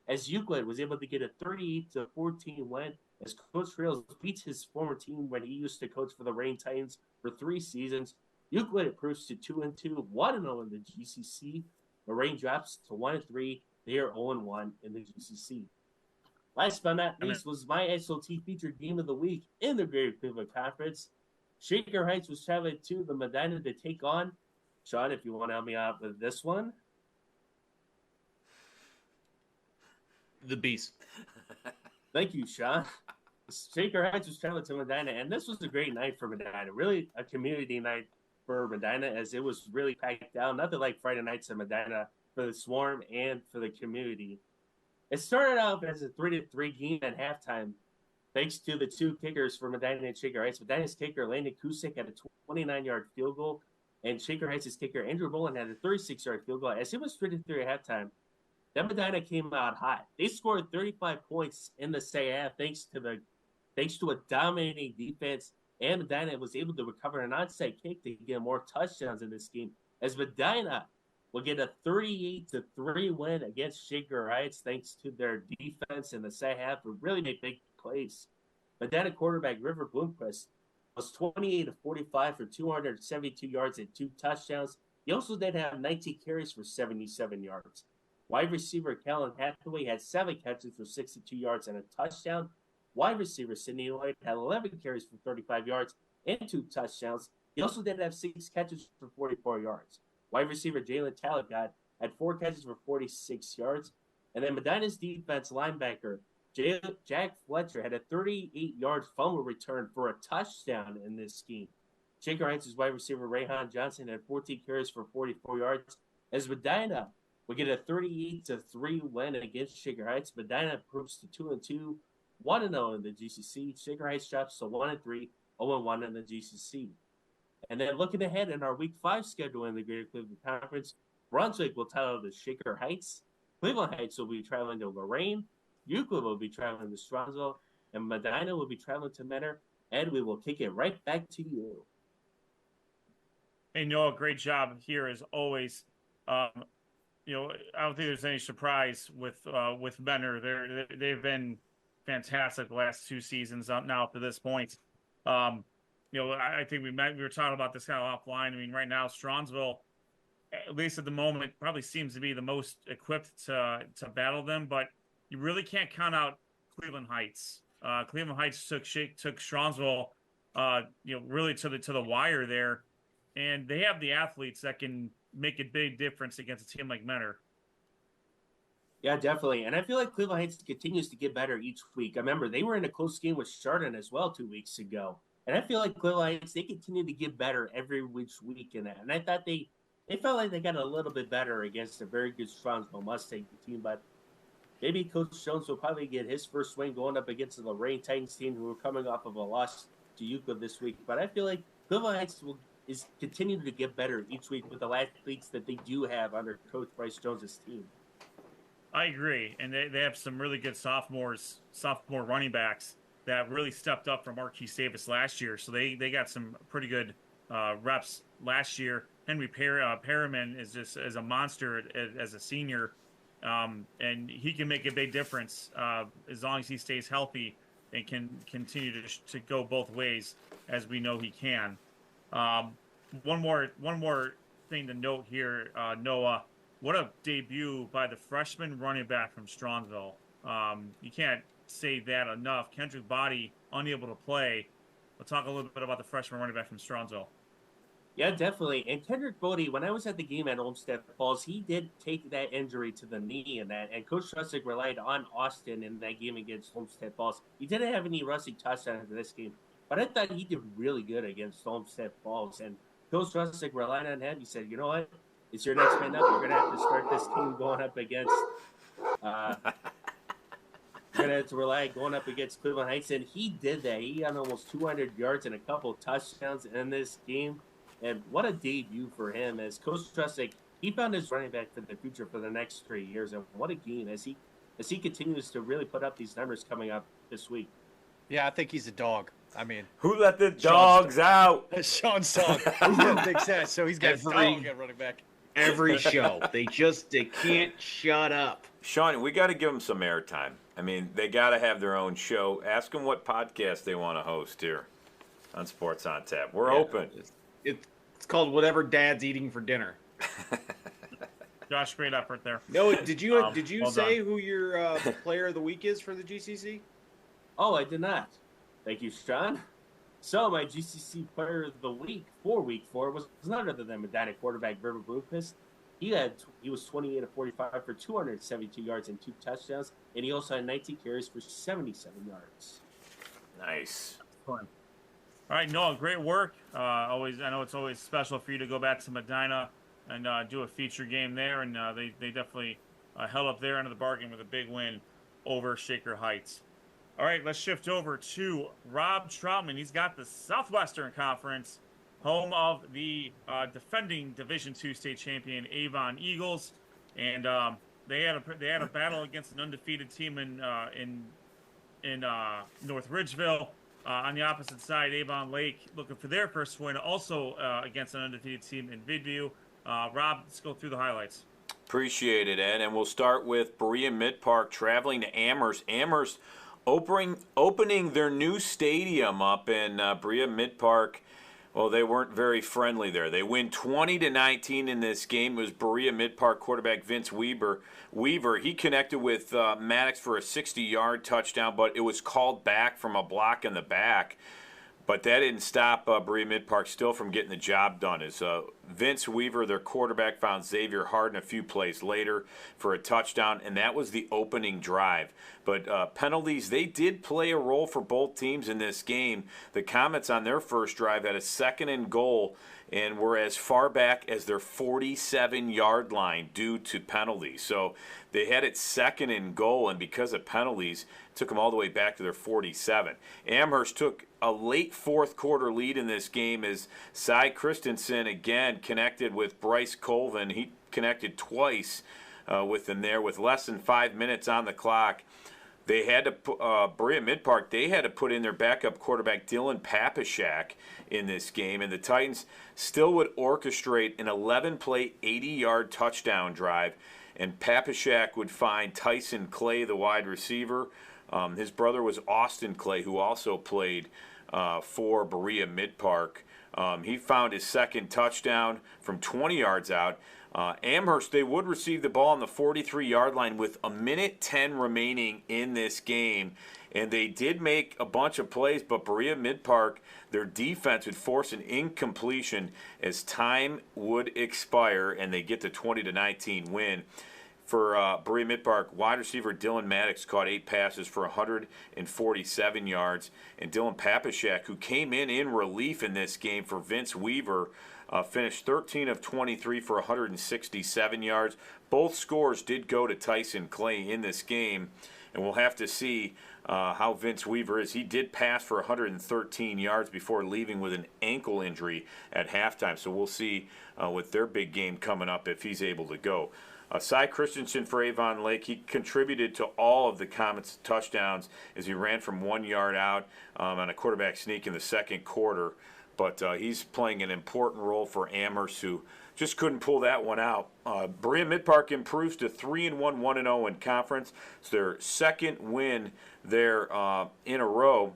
as Euclid was able to get a 38-14 win as Coach Rails beats his former team when he used to coach for the Reign Titans for 3 seasons. Euclid improves to 2-2, 1-0 in the GCC. Lorraine drops to 1-3. They are 0-1 in the GCC. Last but not least was my SOT featured game of the week in the Greater Cleveland Conference. Shaker Heights was traveling to the Medina to take on. Sean, if you want to help me out with this one. The Beast. Thank you, Sean. Shaker Heights was traveling to Medina, and this was a great night for Medina. Really a community night for Medina, as it was really packed down. Nothing like Friday nights in Medina for the Swarm and for the community. It started out as a 3-3 game at halftime, thanks to the 2 kickers for Medina and Shaker Heights. Medina's kicker, Landon Kusick, had a 29-yard field goal, and Shaker Heights' kicker, Andrew Bolin, had a 36-yard field goal. As it was 3-3 at halftime, then Medina came out hot. They scored 35 points in the second half, thanks to a dominating defense, and Medina was able to recover an onside kick to get more touchdowns in this game, as Medina will get a 38-3 win against Shaker Heights, thanks to their defense in the second half, who really made big plays. Medina quarterback River Bloomquist was 28-45 for 272 yards and 2 touchdowns. He also did have 19 carries for 77 yards. Wide receiver Callan Hathaway had 7 catches for 62 yards and a touchdown. Wide receiver Sidney Lloyd had 11 carries for 35 yards and 2 touchdowns. He also did have 6 catches for 44 yards. Wide receiver Jalen Talcott had 4 catches for 46 yards. And then Medina's defense linebacker Jack Fletcher had a 38-yard fumble return for a touchdown in this scheme. Shaker Heights' wide receiver Rayhan Johnson had 14 carries for 44 yards. As Medina will get a 38-3 win against Shaker Heights, Medina improves to 2-2, 1-0 in the GCC. Shaker Heights drops to 1-3, 0-1 in the GCC. And then looking ahead in our Week 5 schedule in the Greater Cleveland Conference, Brunswick will travel to Shaker Heights. Cleveland Heights will be traveling to Lorraine. Euclid will be traveling to Strongsville. And Medina will be traveling to Mentor. And we will kick it right back to you. Hey, Noah, great job here as always. I don't think there's any surprise with Mentor. They've been fantastic the last 2 seasons up now up to this point. I think we were talking about this kind of offline. I mean, right now, Strongsville, at least at the moment, probably seems to be the most equipped to battle them. But you really can't count out Cleveland Heights. Cleveland Heights took Strongsville, really to the wire there, and they have the athletes that can make a big difference against a team like Mentor. Yeah, definitely. And I feel like Cleveland Heights continues to get better each week. I remember they were in a close game with Chardon as well 2 weeks ago. And I feel like Cleveland Heights, they continue to get better every week in that. And I thought they felt like they got a little bit better against a very good Strongsville Mustang team. But maybe Coach Jones will probably get his first swing going up against the Lorraine Titans team, who are coming off of a loss to Euclid this week. But I feel like Cleveland Heights is continuing to get better each week with the athletes that they do have under Coach Bryce Jones' team. I agree. And they have some really good sophomore running backs that really stepped up from Marquise Davis last year. So they got some pretty good reps last year. Henry Perriman is just as a monster as a senior, and he can make a big difference as long as he stays healthy and can continue to go both ways, as we know he can. One more thing to note here, Noah. What a debut by the freshman running back from Strongsville. You can't say that enough. Kendrick Body unable to play. We'll talk a little bit about the freshman running back from Strongsville. Yeah, definitely. And Kendrick Bodie, when I was at the game at Olmsted Falls, he did take that injury to the knee in that. And Coach Russick relied on Austin in that game against Olmsted Falls. He didn't have any rushing touchdowns in this game, but I thought he did really good against Olmsted Falls. And Coach Russick relied on him. He said, you know what? It's your next man up. You're going to have to start this team going up against you're going to have to rely going up against Cleveland Heights. And he did that. He got almost 200 yards and a couple of touchdowns in this game. And what a debut for him, as Coach Trussick, he found his running back for the future for the next 3 years. And what a game as he continues to really put up these numbers coming up this week. Yeah, I think he's a dog. I mean, who let the dogs out? Sean's dog. He's got a big set, so he's got a dog at running back. every show. They can't shut up. Sean, we got to give them some airtime. I mean, they got to have their own show. Ask them what podcast they want to host here on Sports on Tap. We're open. It's called Whatever Dad's Eating for Dinner. Josh, great effort there. No, did you well say done. who your player of the week is for the GCC? Oh, I did not. Thank you, Sean. So my GCC player of the week for week 4 was none other than Medina quarterback River Bluepist. He was 28 of 45 for 272 yards and 2 touchdowns, and he also had 19 carries for 77 yards. Nice. Fun. All right, Noah, great work. I know it's always special for you to go back to Medina and do a feature game there, and they definitely held up their end of the bargain with a big win over Shaker Heights. All right, let's shift over to Rob Troutman. He's got the Southwestern Conference, home of the defending Division II state champion Avon Eagles, and they had a battle against an undefeated team in North Ridgeville. On the opposite side, Avon Lake looking for their first win, also against an undefeated team in Vidview. Rob, let's go through the highlights. Appreciate it, Ed. And we'll start with Berea Mid-Park traveling to Amherst. Amherst opening their new stadium up in Berea Mid-Park. Well, they weren't very friendly there. They win 20-19 in this game. It was Berea Mid-Park quarterback Vince Weaver. He connected with Maddox for a 60-yard touchdown, but it was called back from a block in the back. But that didn't stop Berea Mid-Park still from getting the job done. As Vince Weaver, their quarterback, found Xavier Harden a few plays later for a touchdown, and that was the opening drive. But penalties, they did play a role for both teams in this game. The Comets on their first drive had a 2nd and goal and were as far back as their 47-yard line due to penalties. So they had it 2nd and goal, and because of penalties, took them all the way back to their 47. Amherst took a late 4th quarter lead in this game as Cy Christensen again connected with Bryce Colvin. He connected twice with them there with less than 5 minutes on the clock. They had to, Berea Mid-Park, they had to put in their backup quarterback Dylan Papashak in this game, and the Titans still would orchestrate an 11-play, 80-yard touchdown drive, and Papashak would find Tyson Clay, the wide receiver. His brother was Austin Clay, who also played for Berea Mid-Park. He found his 2nd touchdown from 20 yards out. Amherst, they would receive the ball on the 43-yard line with 1:10 remaining in this game. And they did make a bunch of plays, but Berea Mid-Park, their defense would force an incompletion as time would expire, and they get the 20-19 win. For Berea Mid-Park, wide receiver Dylan Maddox caught 8 passes for 147 yards. And Dylan Papashak, who came in relief in this game for Vince Weaver, finished 13 of 23 for 167 yards. Both scores did go to Tyson Clay in this game, and we'll have to see how Vince Weaver is. He did pass for 113 yards before leaving with an ankle injury at halftime, so we'll see with their big game coming up if he's able to go. Cy Christensen for Avon Lake, he contributed to all of the Comets' touchdowns as he ran from 1 yard out on a quarterback sneak in the 2nd quarter. But he's playing an important role for Amherst, who just couldn't pull that one out. Berea Mid-Park improves to 3-1, 1-0 in conference. It's their 2nd win there in a row,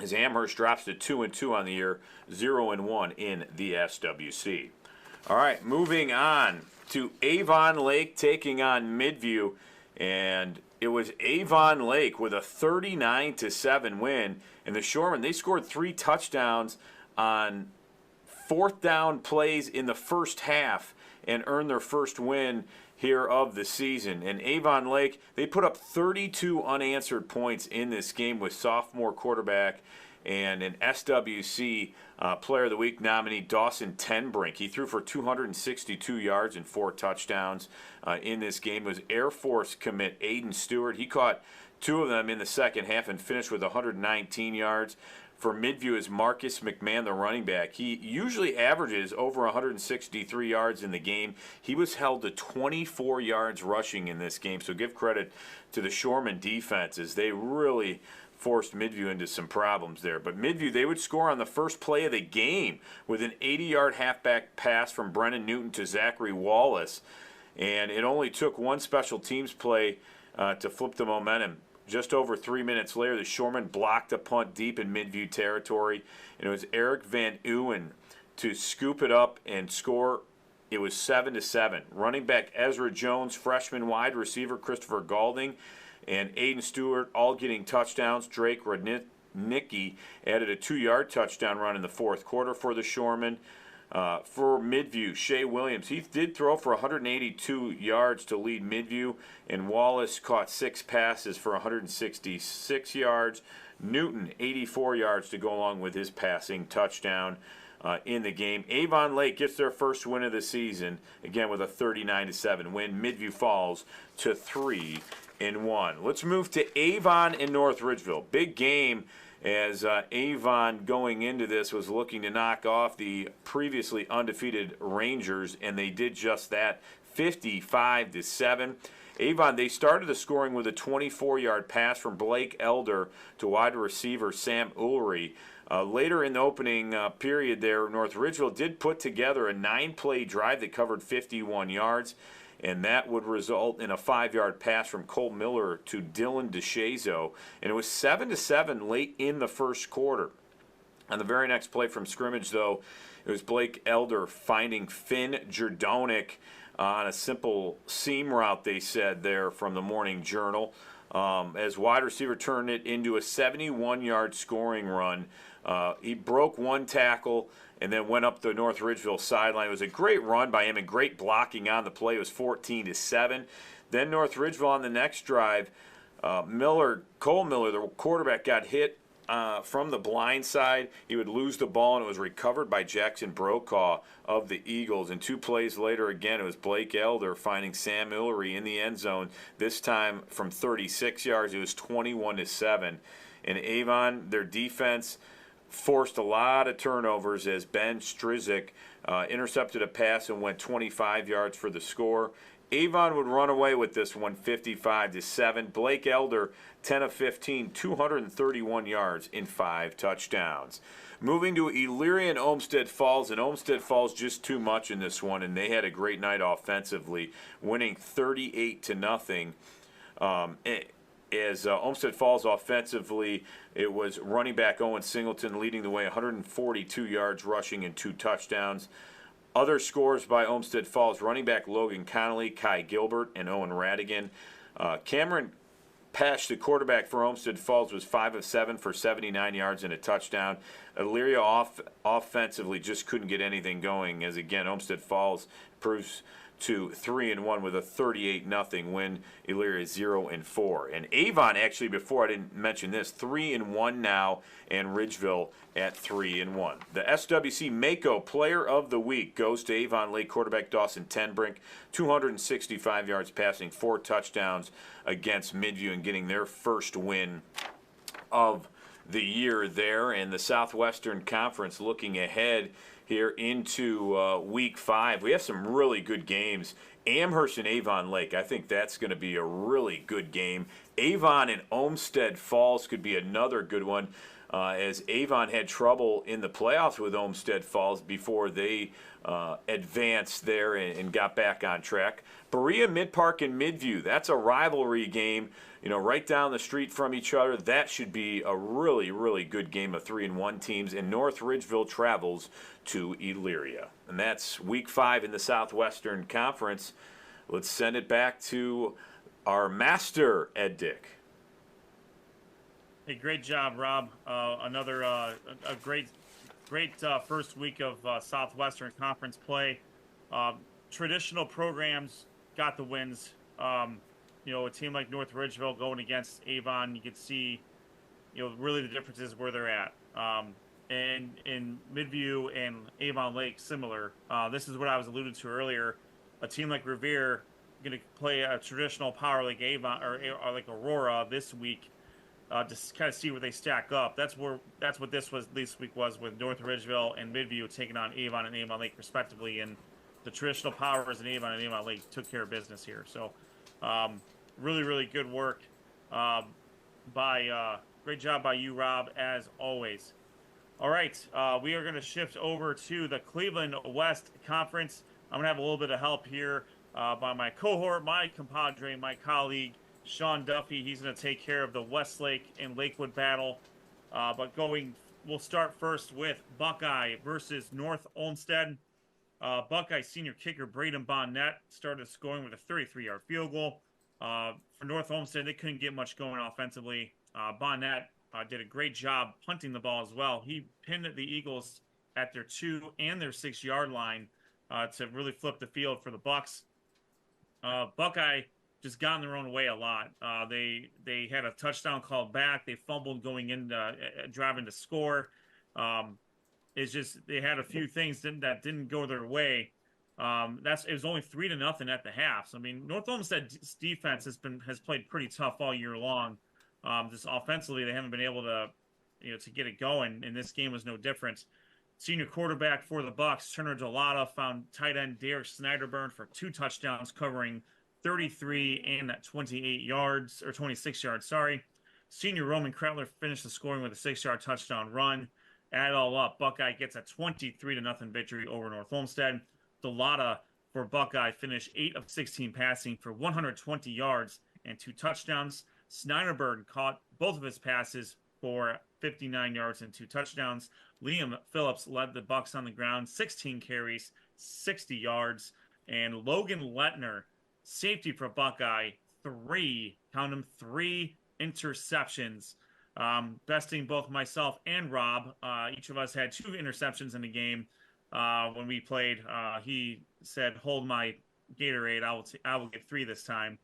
as Amherst drops to 2-2 on the year, 0-1 in the SWC. All right, moving on to Avon Lake taking on Midview, and it was Avon Lake with a 39-7 win. And the Shoremen, they scored 3 touchdowns on 4th down plays in the first half and earned their first win here of the season. And Avon Lake, they put up 32 unanswered points in this game with sophomore quarterback and an SWC Player of the Week nominee, Dawson Tenbrink. He threw for 262 yards and 4 touchdowns in this game. It was Air Force commit Aiden Stewart. He caught 2 of them in the second half and finished with 119 yards. For Midview is Marcus McMahon, the running back. He usually averages over 163 yards in the game. He was held to 24 yards rushing in this game, so give credit to the Shoreman defense as they really forced Midview into some problems there. But Midview, they would score on the first play of the game with an 80-yard halfback pass from Brennan Newton to Zachary Wallace. And it only took one special teams play to flip the momentum. Just over 3 minutes later, the Shoremen blocked a punt deep in Midview territory, and it was Eric Van Uwen to scoop it up and score. It was 7-7. Running back Ezra Jones, freshman wide receiver Christopher Galding, and Aiden Stewart all getting touchdowns. Drake Rodnicki added a 2-yard touchdown run in the fourth quarter for the Shoremen. For Midview, Shea Williams, he did throw for 182 yards to lead Midview, and Wallace caught 6 passes for 166 yards. Newton, 84 yards to go along with his passing touchdown in the game. Avon Lake gets their first win of the season, again with a 39-7 win. Midview falls to 3-1. Let's move to Avon and North Ridgeville. Big game, as Avon going into this was looking to knock off the previously undefeated Rangers, and they did just that, 55-7. Avon, they started the scoring with a 24-yard pass from Blake Elder to wide receiver Sam Ulrey. Later in the opening period there, North Ridgeville did put together a 9-play drive that covered 51 yards, and that would result in a 5-yard pass from Cole Miller to Dylan DeShazo. And it was 7-7 late in the first quarter. On the very next play from scrimmage, though, it was Blake Elder finding Finn Jerdonic on a simple seam route, they said there from the Morning Journal. As wide receiver turned it into a 71-yard scoring run. He broke one tackle and then went up the North Ridgeville sideline. It was a great run by him and great blocking on the play. It was 14-7. Then North Ridgeville on the next drive, Cole Miller, the quarterback, got hit from the blind side. He would lose the ball, and it was recovered by Jackson Brokaw of the Eagles. And 2 plays later, again, it was Blake Elder finding Sam Ulrey in the end zone. This time from 36 yards, it was 21-7. And Avon, their defense forced a lot of turnovers as Ben Strizik intercepted a pass and went 25 yards for the score. Avon would run away with this one 55-7. Blake Elder, 10 of 15, 231 yards in 5 touchdowns. Moving to Elyria and Olmsted Falls, and Olmsted Falls just too much in this one, and they had a great night offensively, winning 38-0. As Olmsted Falls offensively, it was running back Owen Singleton leading the way, 142 yards rushing and 2 touchdowns. Other scores by Olmsted Falls, running back Logan Connolly, Kai Gilbert, and Owen Radigan. Cameron Pesh, the quarterback for Olmsted Falls, was 5 of 7 for 79 yards and a touchdown. Elyria offensively just couldn't get anything going, as again, Olmsted Falls proves to 3-1 with a 38-0 win. Elyria 0-4. And Avon, actually, before I didn't mention this, 3-1 now, and Ridgeville at 3-1. The SWC Mehco Player of the Week goes to Avon Lake quarterback Dawson Tenbrink, 265 yards passing, 4 touchdowns against Midview, and getting their first win of the year there. And the Southwestern Conference looking ahead here into week 5. We have some really good games. Amherst and Avon Lake, I think that's going to be a really good game. Avon and Olmsted Falls could be another good one, as Avon had trouble in the playoffs with Olmsted Falls before they advanced there and got back on track. Berea, Mid-Park, and Midview, that's a rivalry game, right down the street from each other. That should be a really, really good game of 3-1 teams. And North Ridgeville travels to Elyria. And that's week 5 in the Southwestern Conference. Let's send it back to our master, Ed Dick. Hey, great job, Rob. Another a great first week of Southwestern Conference play. Traditional programs got the wins. A team like North Ridgeville going against Avon, you could see, really the differences where they're at. And in Midview and Avon Lake, similar. This is what I was alluding to earlier. A team like Revere going to play a traditional power like Avon or like Aurora this week. Just kind of see where they stack up. That's what this week was with North Ridgeville and Midview taking on Avon and Avon Lake respectively, and the traditional powers in Avon and Avon Lake took care of business here. So, really, really good work by Great job by you, Rob, as always. All right, we are going to shift over to the Cleveland West Conference. I'm going to have a little bit of help here by my cohort, my compadre, my colleague, Sean Duffy. He's going to take care of the Westlake and Lakewood battle. We'll start first with Buckeye versus North Olmsted. Buckeye senior kicker Braden Bonnet started scoring with a 33-yard field goal. For North Olmsted, they couldn't get much going offensively. Bonnet did a great job punting the ball as well. He pinned the Eagles at their 2 and their 6-yard line to really flip the field for the Bucks. Buckeye just got in their own way a lot. They had a touchdown called back. They fumbled going into driving to score. It's just they had a few things that didn't go their way. It was only 3-0 at the half. So, I mean, North Olmsted's defense has played pretty tough all year long. Just offensively, they haven't been able to get it going, and this game was no different. Senior quarterback for the Bucks, Turner Delata, found tight end Derek Snyderburn for 2 touchdowns, covering 33 and 28 yards, or 26 yards, sorry. Senior Roman Kretler finished the scoring with a 6-yard touchdown run. Add it all up, Buckeye gets a 23-0 victory over North Olmsted. Delata for Buckeye finished 8 of 16 passing for 120 yards and 2 touchdowns. Snyderberg caught both of his passes for 59 yards and 2 touchdowns. Liam Phillips led the Bucks on the ground, 16 carries, 60 yards. And Logan Lettner, safety for Buckeye, 3 interceptions. Besting both myself and Rob. Each of us had 2 interceptions in the game. When we played, he said, "Hold my Gatorade. I will get 3 this time."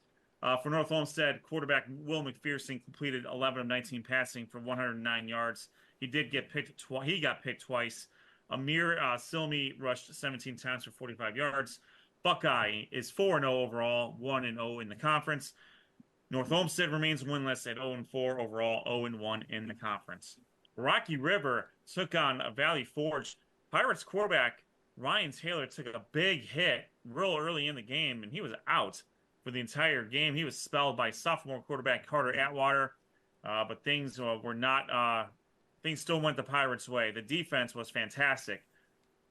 For North Olmsted, quarterback Will McPherson completed 11 of 19 passing for 109 yards. He got picked twice. Amir Silmi rushed 17 times for 45 yards. Buckeye is 4-0 overall, 1-0 in the conference. North Olmsted remains winless at 0-4 overall, 0-1 in the conference. Rocky River took on Valley Forge. Pirates quarterback Ryan Taylor took a big hit real early in the game, and he was out for the entire game. He was spelled by sophomore quarterback Carter Atwater, but things still went the Pirates' way. The defense was fantastic.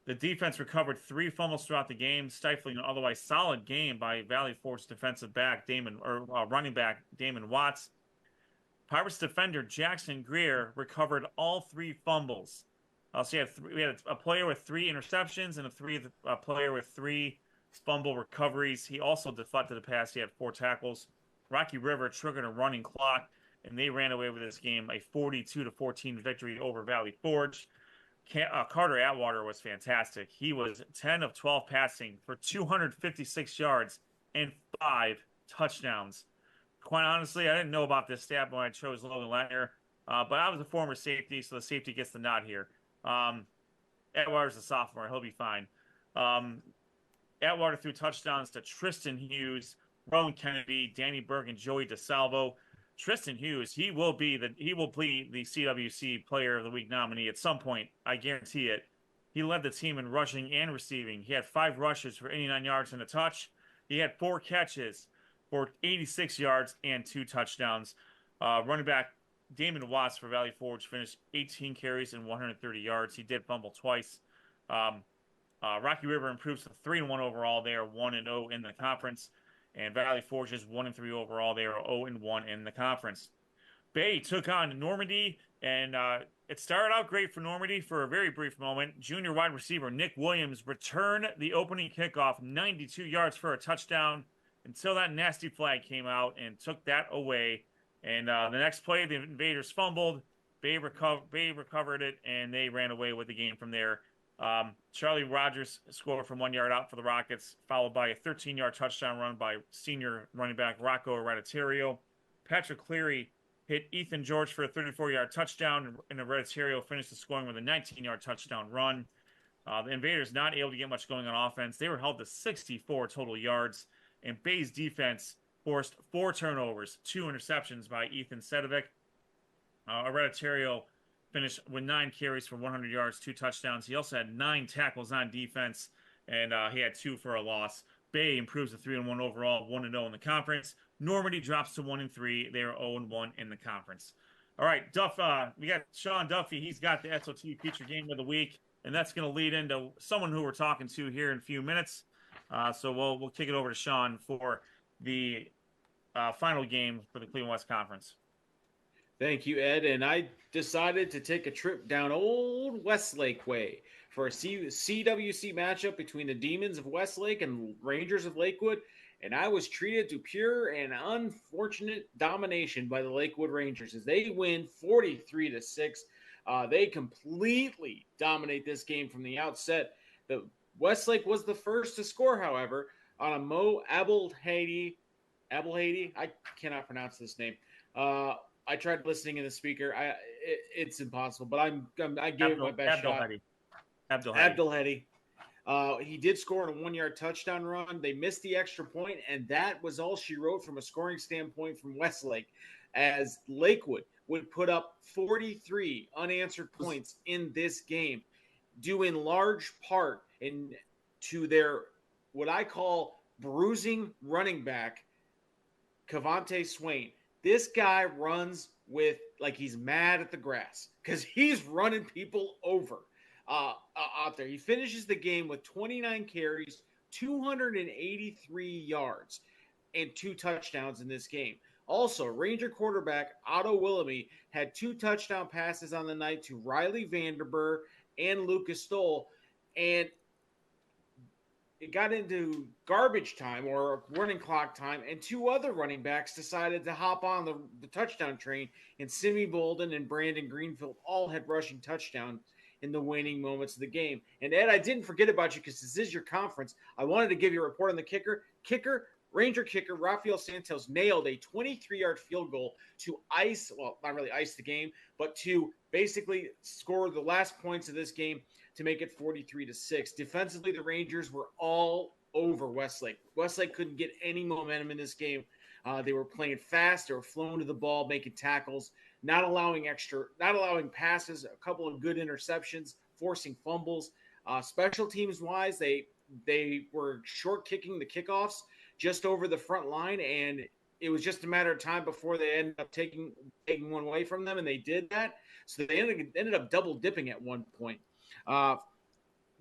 The defense recovered 3 fumbles throughout the game, stifling an otherwise solid game by Valley Forge defensive back running back Damon Watts. Pirates defender Jackson Greer recovered all 3 fumbles. So we had a player with 3 interceptions and a player with 3 fumble recoveries. He also deflected a pass. He had 4 tackles. Rocky River triggered a running clock, and they ran away with this game, a 42-14 victory over Valley Forge. Carter Atwater was fantastic. He was 10 of 12 passing for 256 yards and 5 touchdowns. Quite honestly, I didn't know about this stat when I chose Logan Lettner, but I was a former safety, so the safety gets the nod here. Atwater's a sophomore. He'll be fine. Atwater threw touchdowns to Tristan Hughes, Rowan Kennedy, Danny Berg, and Joey DeSalvo. Tristan Hughes, he will be the CWC Player of the Week nominee at some point. I guarantee it. He led the team in rushing and receiving. He had 5 rushes for 89 yards and a touch. He had 4 catches for 86 yards and 2 touchdowns. Running back Damon Watts for Valley Forge finished 18 carries and 130 yards. He did fumble twice. Rocky River improves to 3-1 overall. They are 1-0 in the conference. And Valley Forge is 1-3 overall. They are 0-1 in the conference. Bay took on Normandy, and it started out great for Normandy for a very brief moment. Junior wide receiver Nick Williams returned the opening kickoff 92 yards for a touchdown until that nasty flag came out and took that away. And the next play, the Invaders fumbled. Bay recovered it, and they ran away with the game from there. Charlie Rogers scored from 1 yard out for the Rockets, followed by a 13-yard touchdown run by senior running back Rocco Hereditario. Patrick Cleary hit Ethan George for a 34-yard touchdown, and Hereditario finished the scoring with a 19-yard touchdown run. The Invaders not able to get much going on offense. They were held to 64 total yards, and Bay's defense forced 4 turnovers, 2 interceptions by Ethan Sedovic. Hereditario finished with 9 carries for 100 yards, 2 touchdowns. He also had 9 tackles on defense, and he had 2 for a loss. Bay improves to 3-1 overall, 1-0 in the conference. Normandy drops to 1-3. They are 0-1 in the conference. All right, Duff. We got Sean Duffy. He's got the SOT feature game of the week, and that's going to lead into someone who we're talking to here in a few minutes. So we'll kick it over to Sean for the final game for the Cleveland West Conference. Thank you, Ed. And I decided to take a trip down Old Westlake Way for a CWC matchup between the Demons of Westlake and Rangers of Lakewood. And I was treated to pure and unfortunate domination by the Lakewood Rangers as they win 43-6. They completely dominate this game from the outset. The Westlake was the first to score, however, on a Mo Abelhady. I cannot pronounce this name. I tried listening in the speaker. It's impossible, but I gave it my best shot. Abdelhady. He did score on a 1-yard touchdown run. They missed the extra point, and that was all she wrote from a scoring standpoint from Westlake, as Lakewood would put up 43 unanswered points in this game, due in large part to their what I call bruising running back, Kevontah Swain. This guy runs with like he's mad at the grass because he's running people over out there. He finishes the game with 29 carries, 283 yards, and 2 touchdowns in this game. Also, Ranger quarterback Otto Willamy had 2 touchdown passes on the night to Riley Vanderburg and Lucas Stoll, and it got into garbage time or running clock time, and 2 other running backs decided to hop on the touchdown train, and Simi Bolden and Brandon Greenfield all had rushing touchdowns in the waning moments of the game. And Ed, I didn't forget about you because this is your conference. I wanted to give you a report on the kicker. Ranger kicker Rafael Santos nailed a 23-yard field goal to not really ice the game, but to basically score the last points of this game to make it 43-6. Defensively, the Rangers were all over Westlake. Westlake couldn't get any momentum in this game. They were playing fast. They were flowing to the ball, making tackles, not allowing passes, a couple of good interceptions, forcing fumbles. Special teams wise, they were short kicking the kickoffs just over the front line, and it was just a matter of time before they ended up taking one away from them, and they did that. So they ended up double dipping at one point. The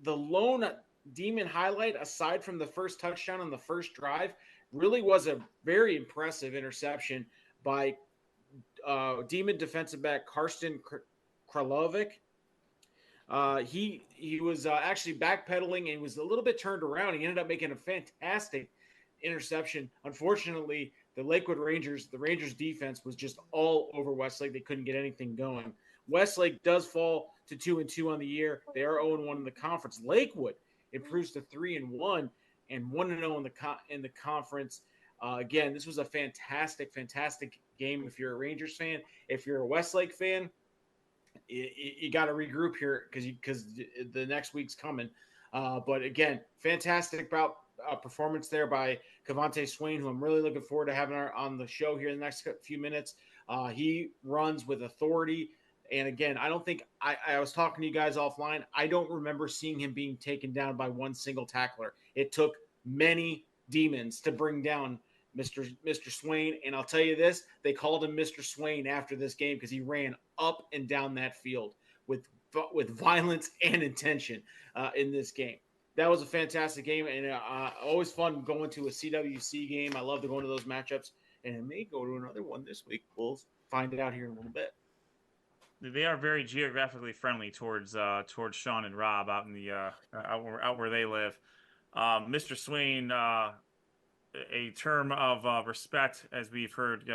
lone Demon highlight, aside from the first touchdown on the first drive, really was a very impressive interception by Demon defensive back Karsten Kralovic. He was actually backpedaling and was a little bit turned around. He ended up making a fantastic interception. Unfortunately, the Rangers defense was just all over Westlake. They couldn't get anything going. Westlake does fall to 2-2 on the year. They are 0-1 in the conference. Lakewood improves to 3-1 and 1-0 in the conference. Again, this was a fantastic game. If you're a Rangers fan, if you're a Westlake fan, you got to regroup here because the next week's coming. But again, fantastic performance there by Kevontah Swain, who I'm really looking forward to having on the show here in the next few minutes. He runs with authority. And again, I don't think I was talking to you guys offline. I don't remember seeing him being taken down by one single tackler. It took many Demons to bring down Mr. Swain. And I'll tell you this, they called him Mr. Swain after this game because he ran up and down that field with violence and intention in this game. That was a fantastic game, and always fun going to a CWC game. I love to go into those matchups, and I may go to another one this week. We'll find it out here in a little bit. They are very geographically friendly towards Sean and Rob out in the out where they live. Mr. Swain, a term of respect, as we've heard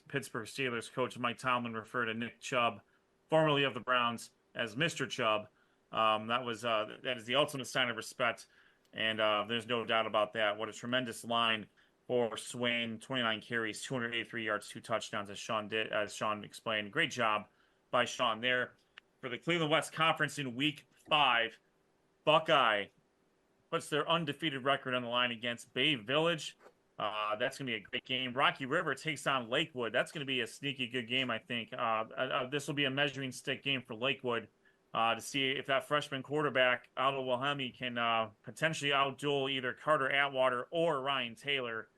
Pittsburgh Steelers coach Mike Tomlin refer to Nick Chubb, formerly of the Browns, as Mr. Chubb. That is the ultimate sign of respect, and there's no doubt about that. What a tremendous line for Swain, 29 carries, 283 yards, 2 touchdowns, as Sean explained. Great job by Sean there. For the Cleveland West Conference in Week 5, Buckeye puts their undefeated record on the line against Bay Village. That's going to be a great game. Rocky River takes on Lakewood. That's going to be a sneaky good game, I think. This will be a measuring stick game for Lakewood to see if that freshman quarterback, Aldo Wilhelmi, can potentially outduel either Carter Atwater or Ryan Taylor.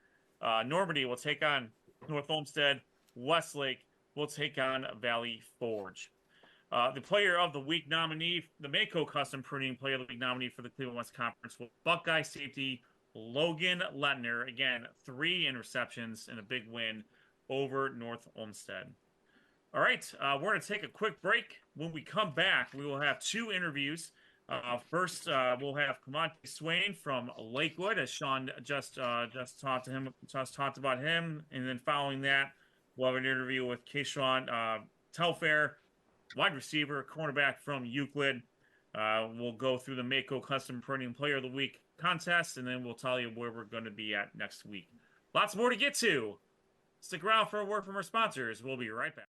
Normandy will take on North Olmsted. Westlake will take on Valley Forge. The Player of the Week nominee, the Mehco Custom Pruning Player of the Week nominee for the Cleveland West Conference will Buckeye safety Logan Lettner. Again, 3 interceptions and a big win over North Olmsted. All right, we're going to take a quick break. When we come back, we will have 2 interviews. First, we'll have Kevontah Swain from Lakewood, as Sean just talked about him, and then following that, we'll have an interview with Keishjuan Telfair, wide receiver, cornerback from Euclid. We'll go through the Mehco Custom Pruning Player of the Week contest, and then we'll tell you where we're going to be at next week. Lots more to get to. Stick around for a word from our sponsors. We'll be right back.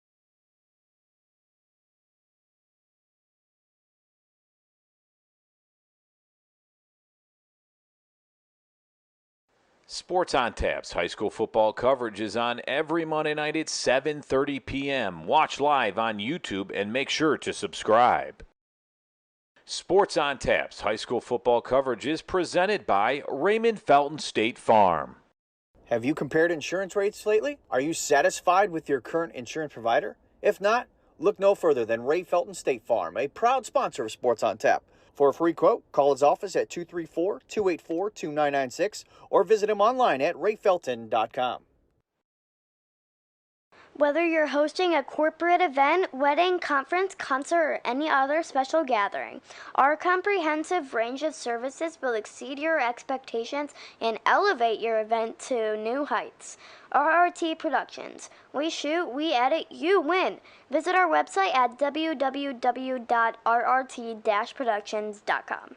Sports on Tap's high school football coverage is on every Monday night at 7:30 p.m. Watch live on YouTube and make sure to subscribe. Sports on Tap's high school football coverage is presented by Raymond Felton State Farm. Have you compared insurance rates lately? Are you satisfied with your current insurance provider? If not, look no further than Ray Felton State Farm, a proud sponsor of Sports on Tap. For a free quote, call his office at 234-284-2996 or visit him online at rayfelton.com. Whether you're hosting a corporate event, wedding, conference, concert, or any other special gathering, our comprehensive range of services will exceed your expectations and elevate your event to new heights. RRT Productions. We shoot, we edit, you win. Visit our website at www.rrt-productions.com.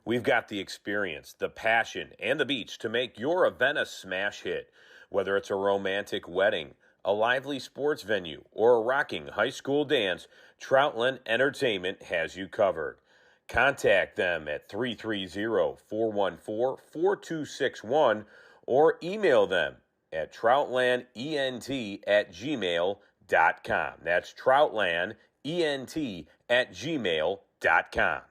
We've got the experience, the passion, and the beach to make your event a smash hit. Whether it's a romantic wedding, a lively sports venue, or a rocking high school dance, Troutland Entertainment has you covered. Contact them at 330-414-4261 or email them at troutlandent@gmail.com. That's troutlandent@gmail.com.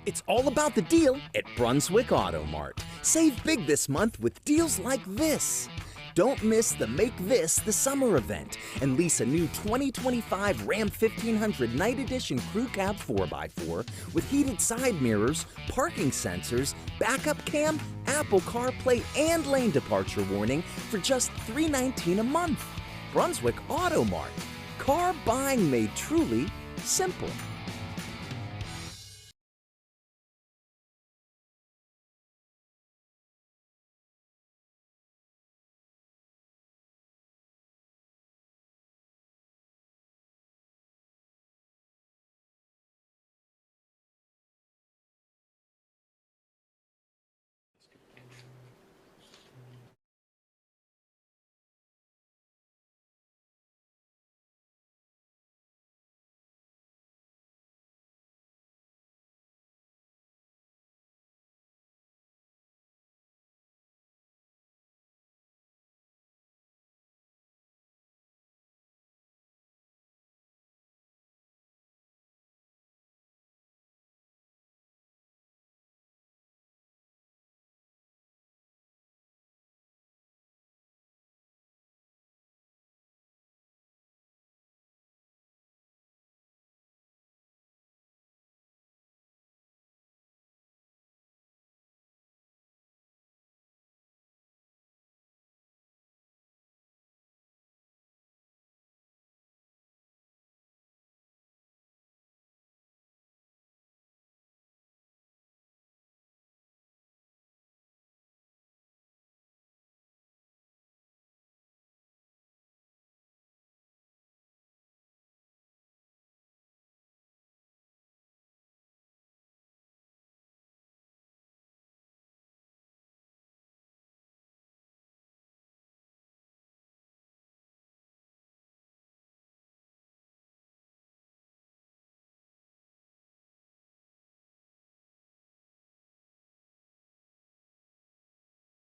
It's all about the deal at Brunswick Auto Mart. Save big this month with deals like this. Don't miss the Make This the Summer event and lease a new 2025 Ram 1500 Night Edition Crew Cab 4x4 with heated side mirrors, parking sensors, backup cam, Apple CarPlay, and lane departure warning for just $319 a month. Brunswick Auto Mart. Car buying made truly simple.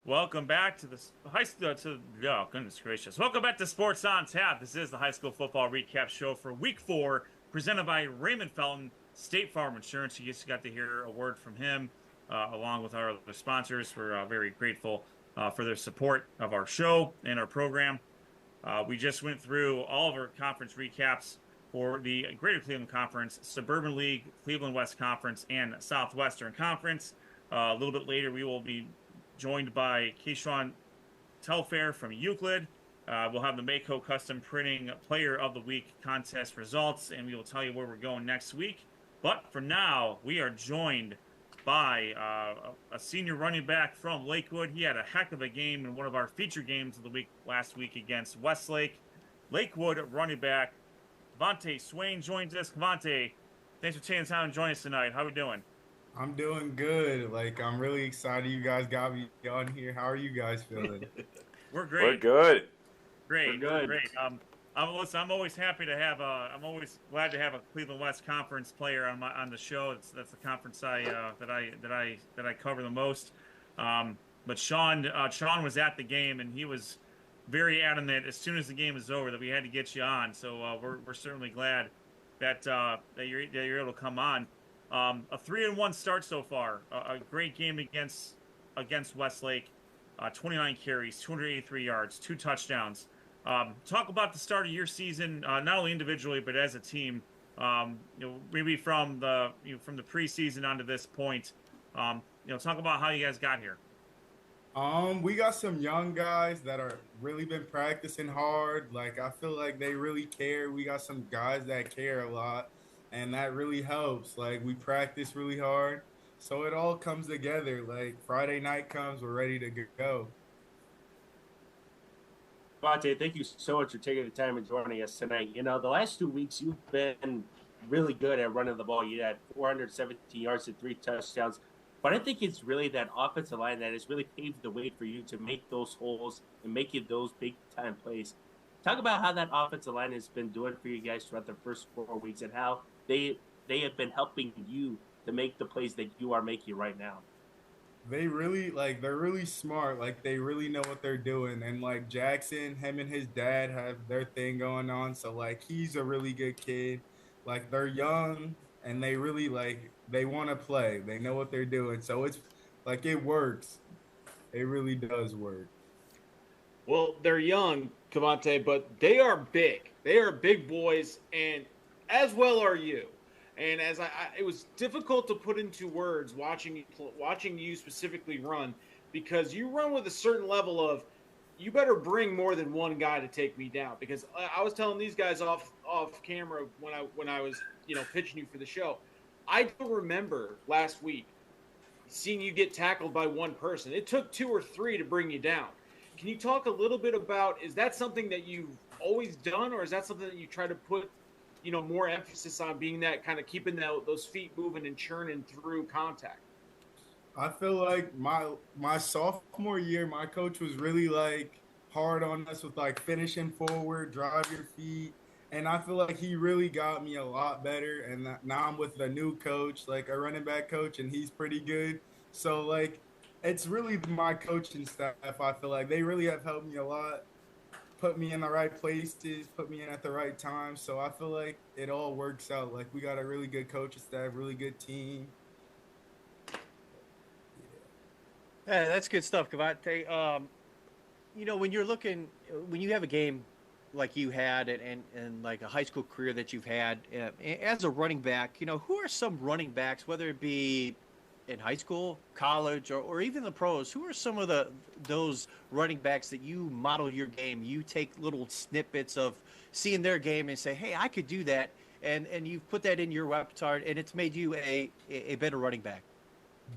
Welcome back to the goodness gracious. Welcome back to Sports on Tap. This is the high school football recap show for week 4, presented by Raymond Felton State Farm Insurance. You just got to hear a word from him, along with our other sponsors. We're very grateful for their support of our show and our program. We just went through all of our conference recaps for the Greater Cleveland Conference, Suburban League, Cleveland West Conference, and Southwestern Conference. A little bit later, we will be joined by Keishjuan Telfair from Euclid. We'll have the Mehco Custom Printing Player of the Week contest results, and we will tell you where we're going next week. But for now, we are joined by a senior running back from Lakewood. He had a heck of a game in one of our feature games of the week last week against Westlake. Lakewood running back Kevontah Swain joins us. Kevontah, thanks for taking the time to join us tonight. How are we doing? I'm doing good. I'm really excited you guys got me on here. How are you guys feeling? We're great. We're good. Great. We're great. I'm always happy to have I'm always glad to have a Cleveland West Conference player on the show. That's the conference that I cover the most. But Sean was at the game, and he was very adamant as soon as the game was over that we had to get you on. So we're certainly glad that you're able to come on. A 3-1 start so far. A great game against Westlake. 29 carries, 283 yards, 2 touchdowns. Talk about the start of your season, not only individually but as a team. Maybe from the preseason onto this point. Talk about how you guys got here. We got some young guys that are really been practicing hard. I feel like they really care. We got some guys that care a lot, and that really helps. We practice really hard, so it all comes together. Friday night comes, we're ready to go. Kevontah, thank you so much for taking the time and joining us tonight. The last 2 weeks you've been really good at running the ball. You had 417 yards and 3 touchdowns. But I think it's really that offensive line that has really paved the way for you to make those holes and make it those big-time plays. Talk about how that offensive line has been doing for you guys throughout the first 4 weeks and how they have been helping you to make the plays that you are making right now. They really, they're really smart. They really know what they're doing. And, Jackson, him and his dad have their thing going on. So, he's a really good kid. They're young, and they really, they want to play. They know what they're doing. So it's it works. It really does work. Well, they're young, Kevontah, but they are big. They are big boys, and as well are you. And as it was difficult to put into words watching you specifically run, because you run with a certain level of, you better bring more than one guy to take me down. Because I was telling these guys off camera when I was pitching you for the show, I don't remember last week seeing you get tackled by one person. It took 2 or 3 to bring you down. Can you talk a little bit about, is that something that you've always done, or is that something that you try to put, more emphasis on, being that kind of keeping those feet moving and churning through contact? I feel like my sophomore year, my coach was really hard on us with finishing forward, drive your feet. And I feel like he really got me a lot better. And now I'm with a new coach, a running back coach, and he's pretty good. So, it's really my coaching staff. I feel like they really have helped me a lot, put me in the right places, put me in at the right time. So I feel like it all works out. We got a really good coaching staff, really good team. Yeah, that's good stuff, Kevontah. When you have a game like you had and a high school career that you've had as a running back, who are some running backs, whether it be in high school, college, or even the pros, who are some of those running backs that you model your game? You take little snippets of seeing their game and say, hey, I could do that. And you've put that in your repertoire, and it's made you a better running back.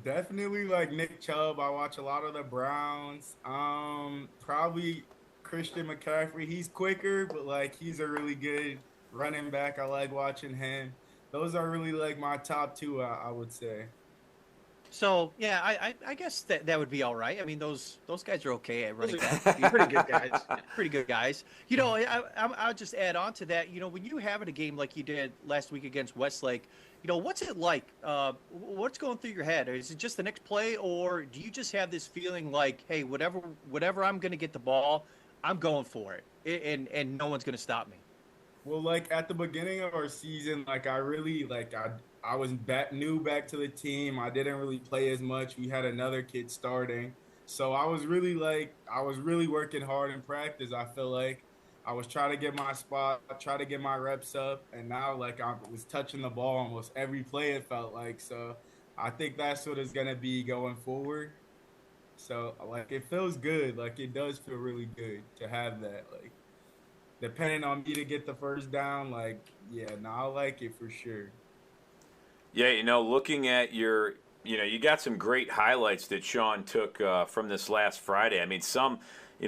Definitely Nick Chubb. I watch a lot of the Browns. Probably Christian McCaffrey. He's quicker, but he's a really good running back. I like watching him. Those are really my top 2, I would say. So yeah, I guess that would be all right. I mean, those guys are okay at running back. Pretty good guys. Pretty good guys. I'll just add on to that. When you have a game like you did last week against Westlake, what's it like? What's going through your head? Is it just the next play, or do you just have this feeling hey, whatever I'm going to get the ball, I'm going for it, and no one's going to stop me? Well, at the beginning of our season, I really I was new back to the team. I didn't really play as much. We had another kid starting. So I was really working hard in practice, I feel like. I was trying to get my spot, try to get my reps up, and now like I was touching the ball almost every play. It felt like so. I think that's what it's gonna be going forward. So like it feels good. Like it does feel really good to have that. Like depending on me to get the first down, like yeah, no, I like it for sure. Yeah, looking at you got some great highlights that Sean took from this last Friday. I mean,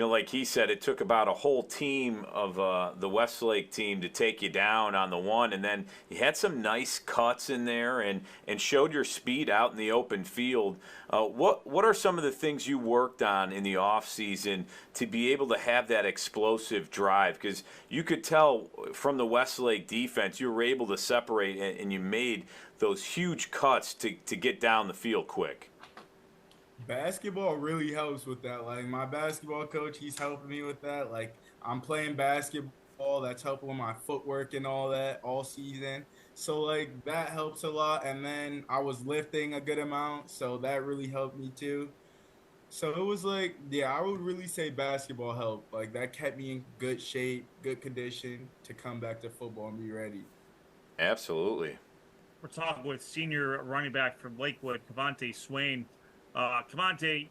like he said, it took about a whole team of the Westlake team to take you down on the one, and then you had some nice cuts in there and showed your speed out in the open field. What are some of the things you worked on in the off season to be able to have that explosive drive? Because you could tell from the Westlake defense, you were able to separate and you made those huge cuts to get down the field quick. Basketball really helps with that. Like my basketball coach, he's helping me with that. Like I'm playing basketball, that's helping with my footwork and all that all season. So like that helps a lot. And then I was lifting a good amount, so that really helped me too. So it was like, yeah, I would really say basketball helped. Like that kept me in good shape, good condition to come back to football and be ready. Absolutely. We're talking with senior running back from Lakewood, Kevontah Swain. Kevontah,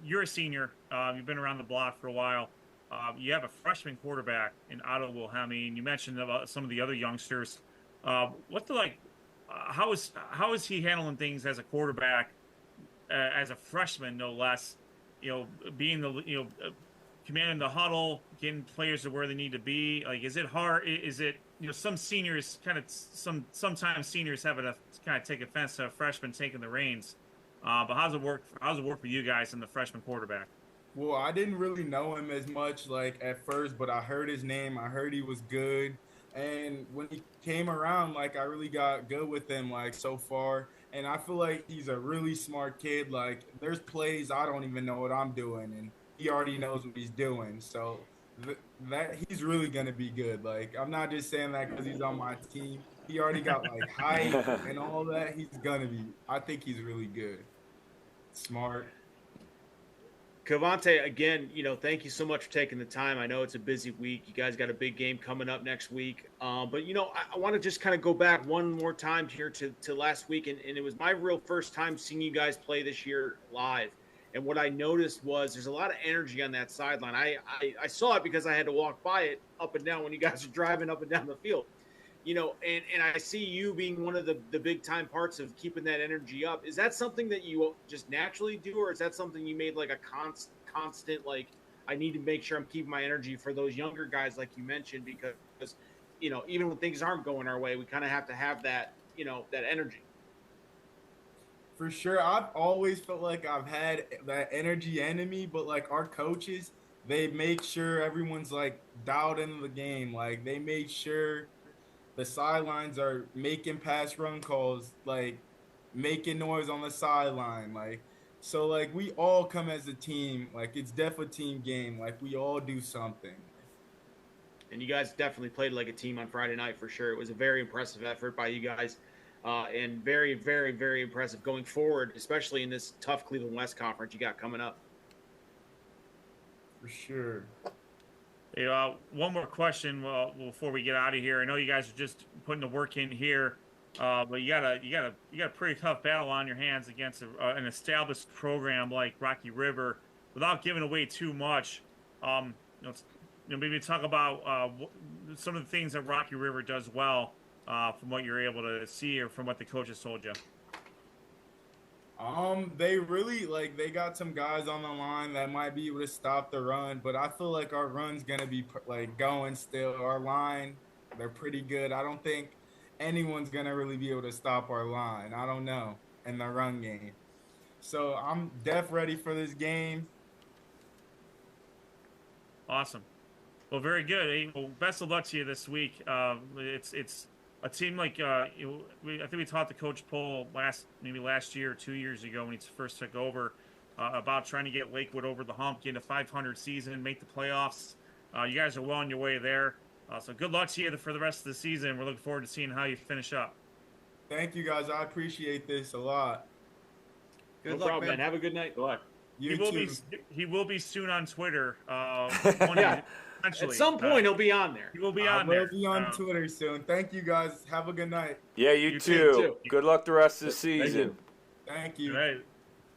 you're a senior. You've been around the block for a while. You have a freshman quarterback in Otto Wilhelmi, and you mentioned about some of the other youngsters. How is he handling things as a quarterback, as a freshman, no less? Being commanding the huddle, getting players to where they need to be. Like, is it hard? Is it some seniors sometimes seniors have to kind of take offense to a freshman taking the reins. But how's it work? How's it work for you guys in the freshman quarterback? Well, I didn't really know him as much like at first, but I heard his name. I heard he was good. And when he came around, like I really got good with him like so far. And I feel like he's a really smart kid. Like there's plays I don't even know what I'm doing and he already knows what he's doing. So that he's really going to be good. Like I'm not just saying that cuz he's on my team. He already got like height and all that. He's going to be I think he's really good. Smart. Kevontah, again, thank you so much for taking the time. I know it's a busy week. You guys got a big game coming up next week. But, I want to just kind of go back one more time here to last week. And it was my real first time seeing you guys play this year live. And what I noticed was there's a lot of energy on that sideline. I saw it because I had to walk by it up and down when you guys are driving up and down the field. And I see you being one of the big time parts of keeping that energy up. Is that something that you just naturally do, or is that something you made like a constant, like, I need to make sure I'm keeping my energy for those younger guys, like you mentioned, because, even when things aren't going our way, we kind of have to have that, that energy. For sure. I've always felt like I've had that energy in me, but like our coaches, they make sure everyone's like dialed into the game. Like they made sure the sidelines are making pass run calls, like making noise on the sideline. Like, so like we all come as a team. Like it's definitely a team game. Like we all do something. And you guys definitely played like a team on Friday night for sure. It was a very impressive effort by you guys. And very, very, very impressive going forward, especially in this tough Cleveland West Conference you got coming up. For sure. Hey, one more question before we get out of here. I know you guys are just putting the work in here, but you got a pretty tough battle on your hands against an established program like Rocky River. Without giving away too much, maybe talk about some of the things that Rocky River does well from what you're able to see or from what the coaches told you. They really they got some guys on the line that might be able to stop the run, but I feel like our run's gonna be like going still. Our line, they're pretty good. I don't think anyone's gonna really be able to stop our line. I don't know in the run game. So I'm ready for this game. Awesome. Well, very good. Hey, well, best of luck to you this week. It's a team like I think we talked to Coach Pohl last year or 2 years ago when he first took over about trying to get Lakewood over the hump, get a 500 season, make the playoffs. You guys are well on your way there. So good luck to you for the rest of the season. We're looking forward to seeing how you finish up. Thank you, guys. I appreciate this a lot. Good luck, man. Have a good night. Good luck. He will be soon on Twitter. Yeah. At some point, he'll be on there. He will be on there. I will be on Twitter soon. Thank you, guys. Have a good night. Yeah, you too. Good luck the rest of the season. Thank you. Right.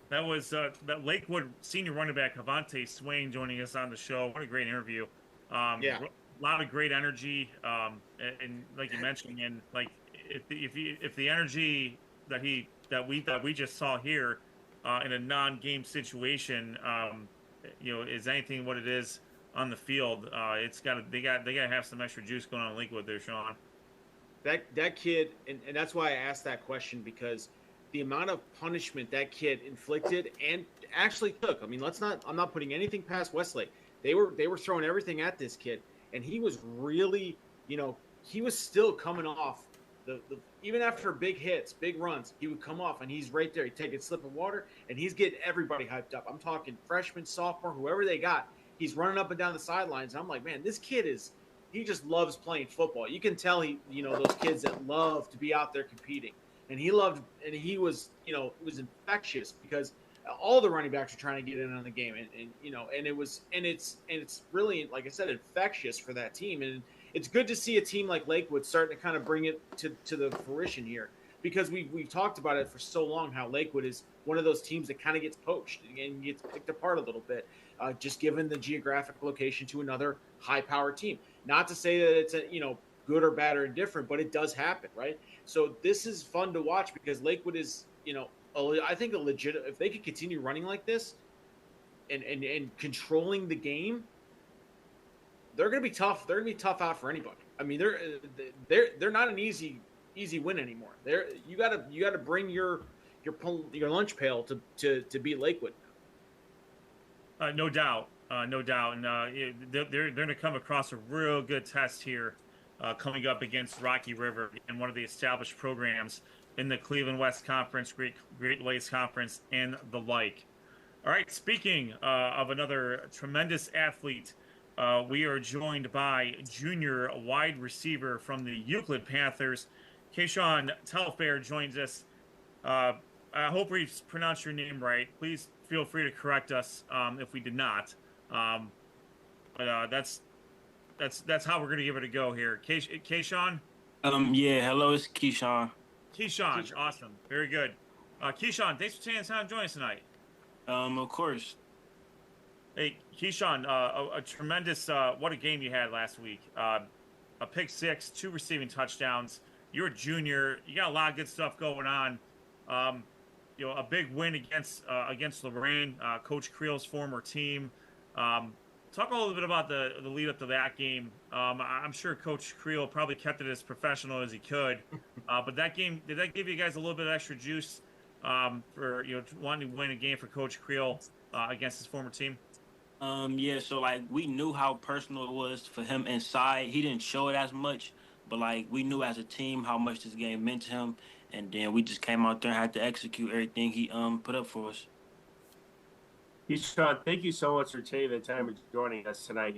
That was that Lakewood senior running back Kevontah Swain joining us on the show. What a great interview. A lot of great energy. And like you mentioned, and like if the energy that we just saw here in a non-game situation, is anything what it is on the field, they got to have some extra juice going on in Lakewood there, Sean. That kid, and that's why I asked that question, because the amount of punishment that kid inflicted and actually took. I mean, I'm not putting anything past Westlake. They were throwing everything at this kid, and he was really, he was still coming off the even after big hits, big runs, he would come off and he's right there. He'd take a slip of water and he's getting everybody hyped up. I'm talking freshman, sophomore, whoever they got. He's running up and down the sidelines. And I'm like, man, this kid he just loves playing football. You can tell those kids that love to be out there competing. And he was, it was infectious because all the running backs are trying to get in on the game. And it's really, like I said, infectious for that team. And it's good to see a team like Lakewood starting to kind of bring it to the fruition here, because we've talked about it for so long, how Lakewood is one of those teams that kind of gets poached and gets picked apart a little bit, just given the geographic location to another high-powered team. Not to say that it's good or bad or indifferent, but it does happen, right? So this is fun to watch because Lakewood is, I think a legit. If they could continue running like this, and controlling the game, they're going to be tough. They're going to be tough out for anybody. I mean, they're not an easy win anymore. You got to bring your lunch pail to beat Lakewood. No doubt, and they're going to come across a real good test here, coming up against Rocky River and one of the established programs in the Cleveland West Conference, Great Lakes Conference, and the like. All right, speaking of another tremendous athlete, we are joined by junior wide receiver from the Euclid Panthers, Keishjuan Telfair joins us. I hope we pronounced your name right. Please feel free to correct us if we did not. But that's how we're going to give it a go here. Keishjuan? Hello, it's Keishjuan. Keishjuan, awesome. Very good. Keishjuan, thanks for taking the time to join us tonight. Of course. Hey, Keishjuan, a tremendous, what a game you had last week. A pick six, 2 receiving touchdowns. You're a junior. You got a lot of good stuff going on. A big win against Lorraine, Coach Creel's former team. Talk a little bit about the lead up to that game. I'm sure Coach Creel probably kept it as professional as he could. But that game, did that give you guys a little bit of extra juice for wanting to win a game for Coach Creel against his former team? So we knew how personal it was for him inside. He didn't show it as much, but we knew as a team how much this game meant to him, and then we just came out there and had to execute everything he put up for us. Keishjuan, thank you so much for taking the time and joining us tonight.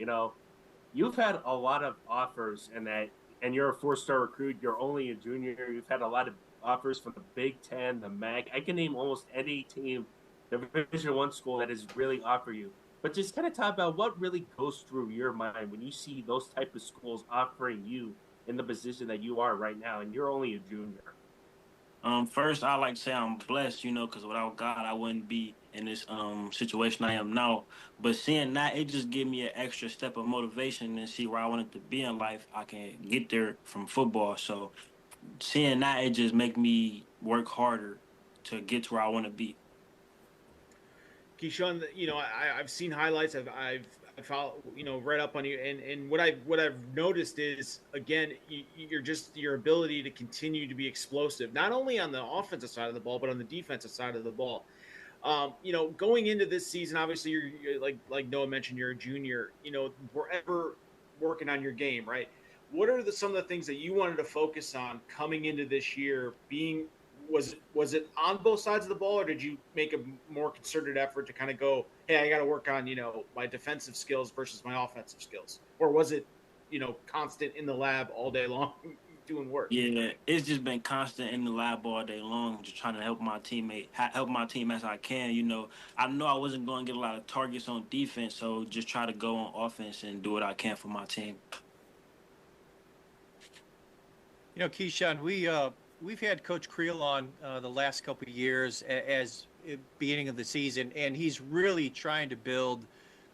You've had a lot of offers, and you're a 4-star recruit. You're only a junior. You've had a lot of offers from the Big Ten, the MAC. I can name almost any team, Division I school that has really offered you. But just kind of talk about what really goes through your mind when you see those type of schools offering you in the position that you are right now, and you're only a junior. First, I like to say I'm blessed, because without God, I wouldn't be in this situation I am now. But seeing that, it just gave me an extra step of motivation and see where I wanted to be in life. I can get there from football. So seeing that, it just make me work harder to get to where I want to be. Keishjuan, I've seen highlights. I've followed, read up on you, and what I've noticed is, again, your ability to continue to be explosive, not only on the offensive side of the ball, but on the defensive side of the ball. Going into this season, obviously you're like Noah mentioned, you're a junior. Forever working on your game, right? What are some of the things that you wanted to focus on coming into this year? Was it on both sides of the ball, or did you make a more concerted effort to kind of go, hey, I got to work on, my defensive skills versus my offensive skills? Or was it, constant in the lab all day long, doing work. Yeah, it's just been constant in the lab all day long, just trying to help my help my team as I can. I know I wasn't going to get a lot of targets on defense, so just try to go on offense and do what I can for my team. Keishjuan, we've had Coach Creel on the last couple of years as beginning of the season, and he's really trying to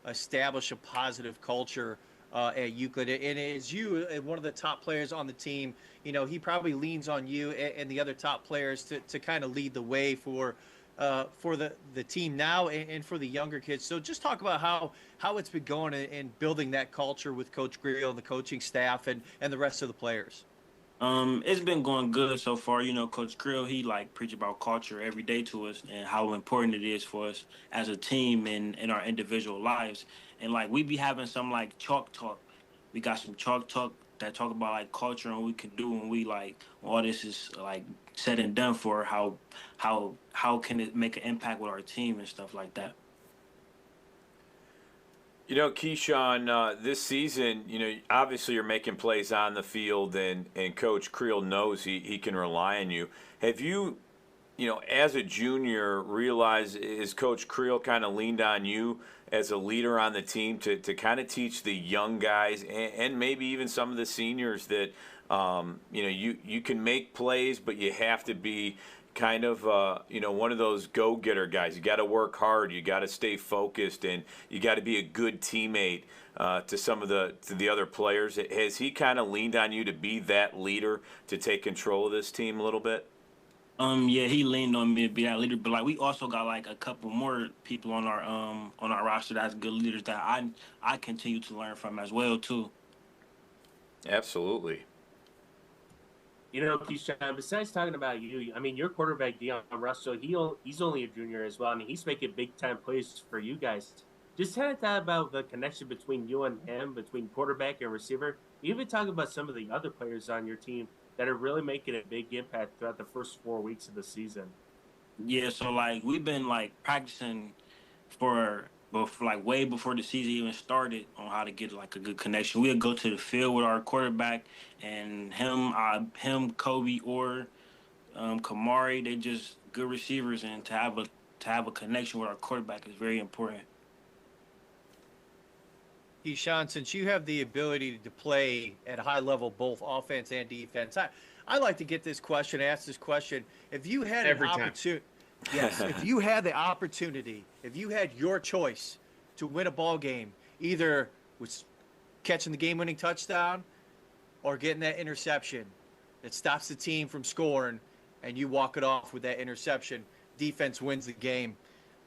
establish a positive culture at Euclid. And as you, one of the top players on the team, he probably leans on you and the other top players to kind of lead the way for the team now and for the younger kids. So just talk about how it's been going and building that culture with Coach Creel and the coaching staff and the rest of the players. It's been going good so far. Coach Krill, he preach about culture every day to us and how important it is for us as a team and in our individual lives. And we be having some chalk talk. We got some chalk talk that talk about culture and what we can do when we when all this is said and done for how can it make an impact with our team and stuff like that. Keishjuan, this season, obviously you're making plays on the field, and Coach Creel knows he can rely on you. Have you, as a junior, realized is Coach Creel kind of leaned on you as a leader on the team to kind of teach the young guys and maybe even some of the seniors that, you can make plays, but you have to be kind of one of those go-getter guys. You got to work hard, you got to stay focused, and you got to be a good teammate to the other players. Has he kind of leaned on you to be that leader to take control of this team a little bit? Yeah, he leaned on me to be that leader, but we also got a couple more people on our roster that's good leaders that I continue to learn from as well too. Absolutely. Keishjuan, besides talking about you, I mean, your quarterback, Deion Russell, he's only a junior as well. I mean, he's making big-time plays for you guys. Just kind of thought about the connection between you and him, between quarterback and receiver. You even talk about some of the other players on your team that are really making a big impact throughout the first 4 weeks of the season. Yeah, so, we've been, practicing for way before the season even started on how to get a good connection. We'll go to the field with our quarterback and him, Kobe, or Kamari. They just good receivers, and to have a connection with our quarterback is very important. Keishjuan, since you have the ability to play at a high level, both offense and defense, I like to get ask this question. If you had an opportunity, yes, if you had the opportunity, if you had your choice to win a ball game, either with catching the game-winning touchdown or getting that interception that stops the team from scoring, and you walk it off with that interception, defense wins the game.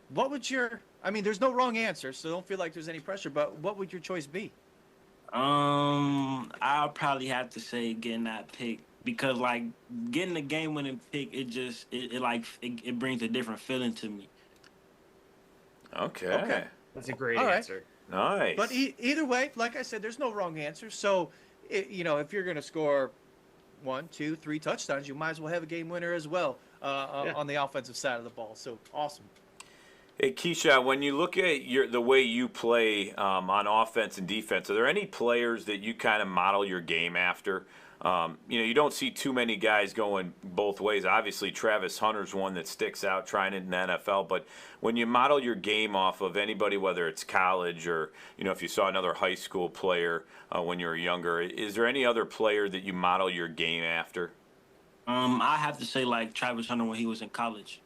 What would there's no wrong answer, so don't feel like there's any pressure, but what would your choice be? I'll probably have to say getting that pick, because getting the game-winning pick, it brings a different feeling to me. Okay. That's a great answer. Nice. But either way, like I said, there's no wrong answer. So, if you're going to score 1, 2, 3 touchdowns, you might as well have a game winner as well on the offensive side of the ball. So awesome. Hey, Keishjuan, when you look at the way you play on offense and defense, are there any players that you kind of model your game after? You don't see too many guys going both ways. Obviously, Travis Hunter's one that sticks out trying it in the NFL. But when you model your game off of anybody, whether it's college or, if you saw another high school player when you were younger, is there any other player that you model your game after? I have to say Travis Hunter when he was in college.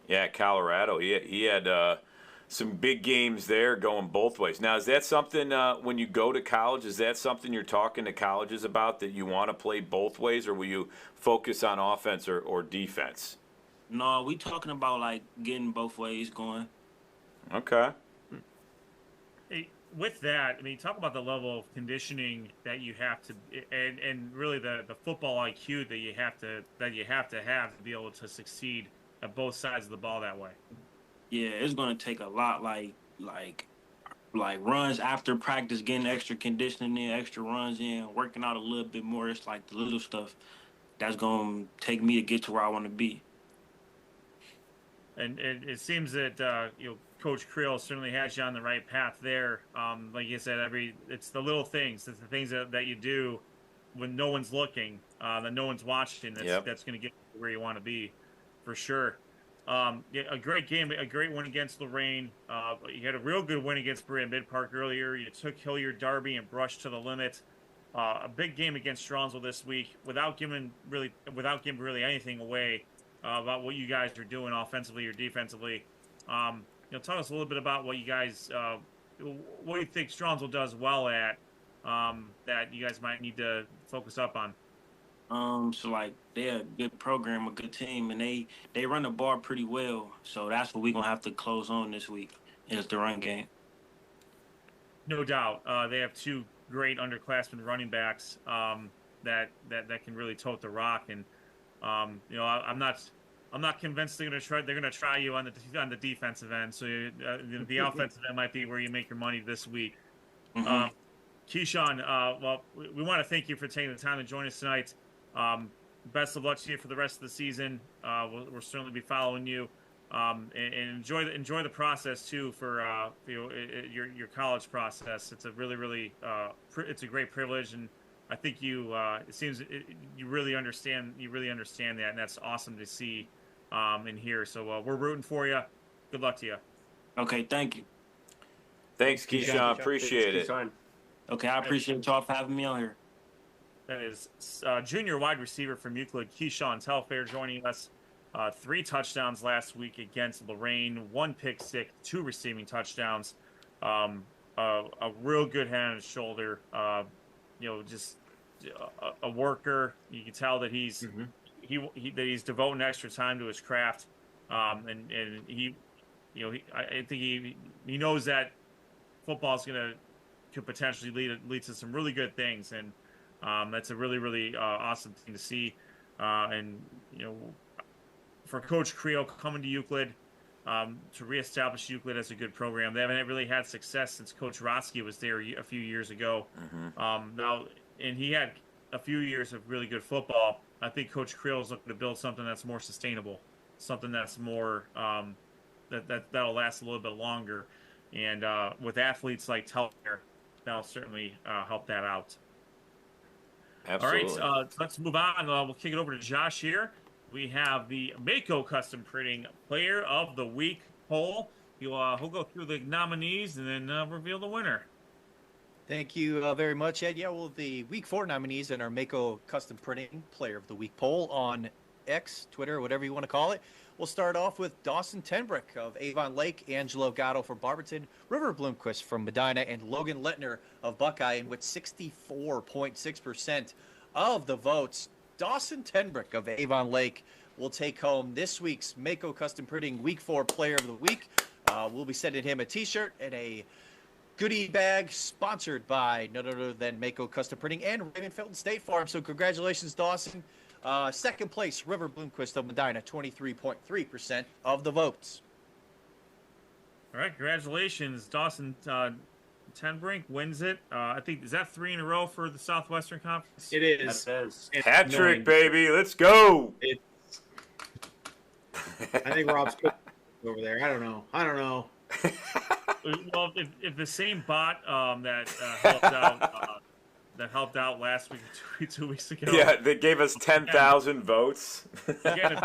Yeah, Colorado. He had some big games there going both ways. Now, is that something when you go to college, is that something you're talking to colleges about, that you want to play both ways, or will you focus on offense or defense? No, we talking about getting both ways going. Okay. Hey, with that, talk about the level of conditioning that you have to, and really the football IQ that you have to have to be able to succeed at both sides of the ball that way. Yeah, it's gonna take a lot, like runs after practice, getting extra conditioning in, extra runs in, working out a little bit more. It's the little stuff that's gonna take me to get to where I want to be. And it seems that Coach Creel certainly has you on the right path there. Like you said, it's the little things, it's the things that you do when no one's looking, that no one's watching. That's going to get you where you want to be, for sure. Yeah, a great game, a great win against Lorraine. You had a real good win against Berea Mid Park earlier. You took Hilliard Darby and brushed to the limit. A big game against Strongsville this week, without giving really anything away about what you guys are doing offensively or defensively. Tell us a little bit about what you guys, what you think Strongsville does well at, that you guys might need to focus up on. So like they're a good program, a good team, and they run the ball pretty well. So that's what we're gonna have to close on this week is the run game. No doubt. They have two great underclassmen running backs that can really tote the rock, and I'm not convinced they're gonna try you on the defensive end. So the offensive end might be where you make your money this week. Mm-hmm. Keishjuan, well, we want to thank you for taking the time to join us tonight. Best of luck to you for the rest of the season. We'll certainly be following you, and enjoy the process too for your college process. It's a really it's a great privilege, and I think it seems you really understand that, and that's awesome to see and hear. So we're rooting for you. Good luck to you. Okay, thank you. Thanks, Keishjuan. Appreciate it. Okay, I appreciate y'all for having me on here. That is junior wide receiver from Euclid, Keishjuan Telfair, joining us. 3 touchdowns last week against Lorraine, 1 pick six, 2 receiving touchdowns. A real good head on his shoulder. Just a worker. You can tell that he's he's devoting extra time to his craft. And I think he knows that football is could potentially lead to some really good things, and that's a really awesome thing to see. And for Coach Creel coming to Euclid to reestablish Euclid as a good program, they haven't really had success since Coach Rotsky was there a few years ago. Now, and he had a few years of really good football. I think Coach Creel is looking to build something that's more sustainable, something that's more that'll last a little bit longer, and with athletes like Telfair, that'll certainly help that out. Absolutely. All right, let's move on. We'll kick it over to Josh here. We have the Mehco Custom Printing Player of the Week poll. He'll go through the nominees and then reveal the winner. Thank you very much, Ed. Yeah, well, the Week 4 nominees in our Mehco Custom Printing Player of the Week poll on X, Twitter, whatever you want to call it. We'll start off with Dawson Tenbrick of Avon Lake, Angelo Gatto from Barberton, River Bloomquist from Medina, and Logan Lettner of Buckeye. And with 64.6% of the votes, Dawson Tenbrick of Avon Lake will take home this week's Mehco Custom Printing Week 4 Player of the Week. We'll be sending him a T-shirt and a goodie bag sponsored by none other than Mehco Custom Printing and Raymond Felton State Farm. So congratulations, Dawson. Second place, River Bloomquist of Medina, 23.3% of the votes. All right, congratulations. Dawson Tenbrink wins it. I think, is that 3 in a row for the Southwestern Conference? It is. Hat trick, baby. Let's go. I think Rob's over there. I don't know. Well, if the same bot that helped out last week, 2 weeks ago. Yeah, they gave us 10,000 votes. Again,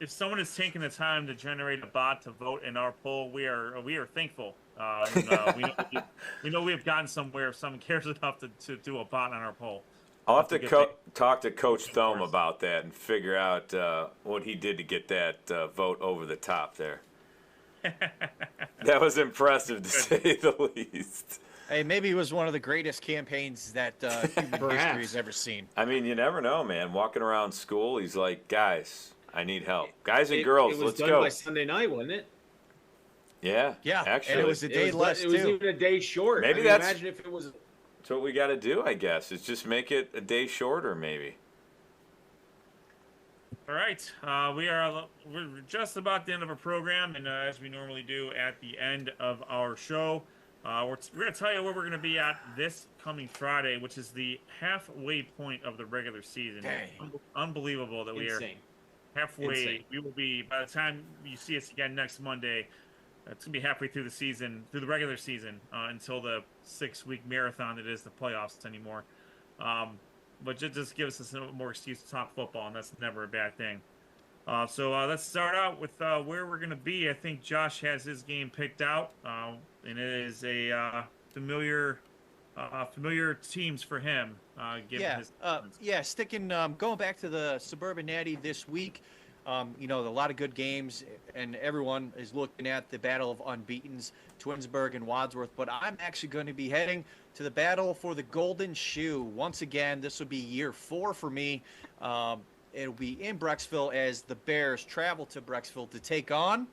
if someone is taking the time to generate a bot to vote in our poll, we are thankful. We know we have gotten somewhere if someone cares enough to do a bot on our poll. I'll have to talk to Coach Thome about that and figure out what he did to get that vote over the top there. That was impressive, to say the least. Hey, maybe it was one of the greatest campaigns that human history has ever seen. I mean, you never know, man. Walking around school, he's like, guys, I need help. Guys and girls, let's go. It was done by Sunday night, wasn't it? Yeah, actually. And it was a day less, too. It was even a day short. Maybe imagine if it was. That's what we got to do, I guess. Is just make it a day shorter, maybe. All right, we're just about the end of our program, and as we normally do at the end of our show, we're going to tell you where we're going to be at this coming Friday, which is the halfway point of the regular season. Unbelievable that we are halfway. Insane. We will be, by the time you see us again next Monday, it's going to be halfway through the season, through the regular season, until the 6-week marathon that is the playoffs anymore. but just gives us a more excuse to talk football, and that's never a bad thing. So let's start out with where we're going to be. I think Josh has his game picked out, and it is a familiar teams for him. Sticking going back to the Suburban Natty this week. A lot of good games, and everyone is looking at the battle of unbeatens, Twinsburg and Wadsworth. But I'm actually going to be heading to the battle for the Golden Shoe. Once again, this will be year 4 for me. It'll be in Brecksville as the Bears travel to Brecksville to take on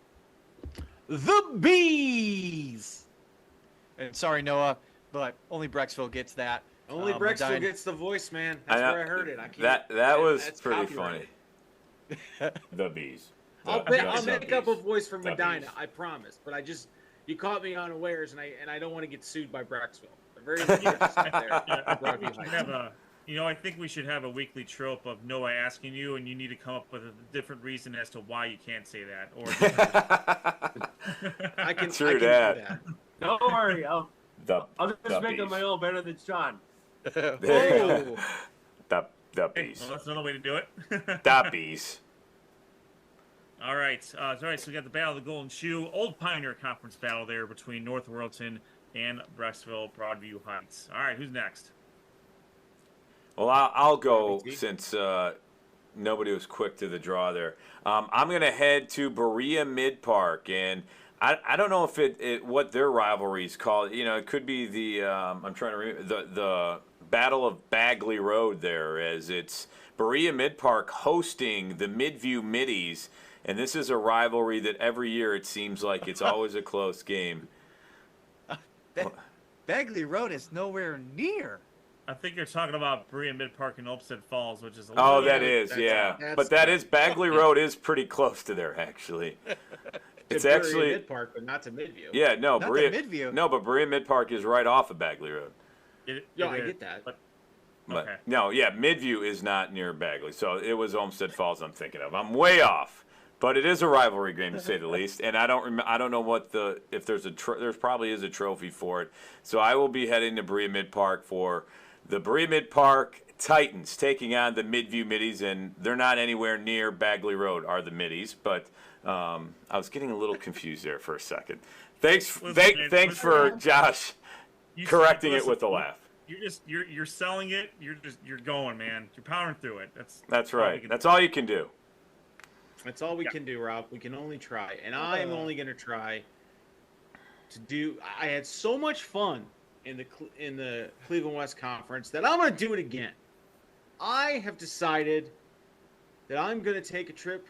the Bees. And sorry, Noah, but only Brecksville gets that. Only Brecksville gets the voice, man. That's where I heard it. I can't. That was pretty funny. The Bees. I'll make up a voice from Medina, I promise. But you caught me unawares, and I don't want to get sued by Brecksville. They're very there. I think we should have a weekly trope of Noah asking you, and you need to come up with a different reason as to why you can't say that. Or I can do that. Don't worry, I'll just make them my own better than Sean. There you go. The Bees. Well, that's another way to do it. The Bees. All right. So we got the Battle of the Golden Shoe, Old Pioneer Conference battle there between North Royalton and Brecksville Broadview Heights. All right, who's next? Well, I'll go since nobody was quick to the draw there. I'm going to head to Berea Mid Park, and I don't know if what their rivalry is called. It could be the I'm trying to remember the Battle of Bagley Road there, as it's Berea Mid Park hosting the Midview Middies, and this is a rivalry that every year it seems like it's always a close game. Bagley Road is nowhere near. I think you're talking about Berea Mid Park and Olmsted Falls, which is but that is Bagley Road is pretty close to there actually. It's actually Mid Park, but not to Midview. Yeah, no, not Berea Midview. No, but Berea Mid Park is right off of Bagley Road. I get that. But okay. No, yeah, Midview is not near Bagley, so it was Olmsted Falls I'm thinking of. I'm way off, but it is a rivalry game to say the least, and I don't know what if there's there's probably is a trophy for it. So I will be heading to Berea Mid Park for the Berea Mid Park Titans taking on the Midview Middies, and they're not anywhere near Bagley Road, are the Middies, but I was getting a little confused there for a second. Thanks for Josh correcting it with a laugh. You're selling it. You're going, man. You're powering through it. That's right. That's all you can do. That's all we can do, Rob. We can only try, and I am only going to try to do. I had so much fun in the Cleveland West Conference that I'm going to do it again. I have decided that I'm going to take a trip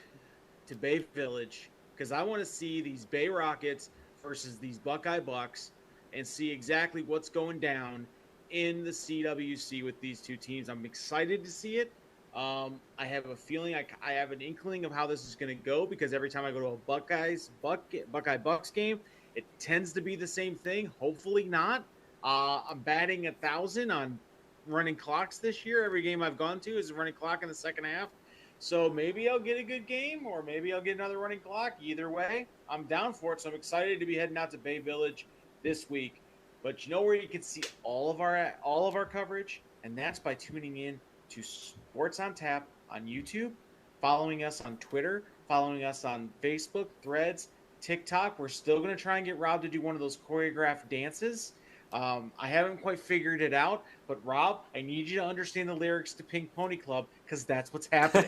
to Bay Village because I want to see these Bay Rockets versus these Buckeye Bucks and see exactly what's going down in the CWC with these two teams. I'm excited to see it. I have a feeling I have an inkling of how this is going to go because every time I go to a Buckeye Bucks game, it tends to be the same thing. Hopefully not. I'm batting 1,000 on running clocks this year. Every game I've gone to is a running clock in the second half. So maybe I'll get a good game or maybe I'll get another running clock. Either way, I'm down for it. So I'm excited to be heading out to Bay Village this week. But you know where you can see all of our coverage? And that's by tuning in to Sports on Tap on YouTube, following us on Twitter, following us on Facebook, Threads, TikTok. We're still going to try and get Rob to do one of those choreographed dances. I haven't quite figured it out, but Rob, I need you to understand the lyrics to Pink Pony Club because that's what's happening.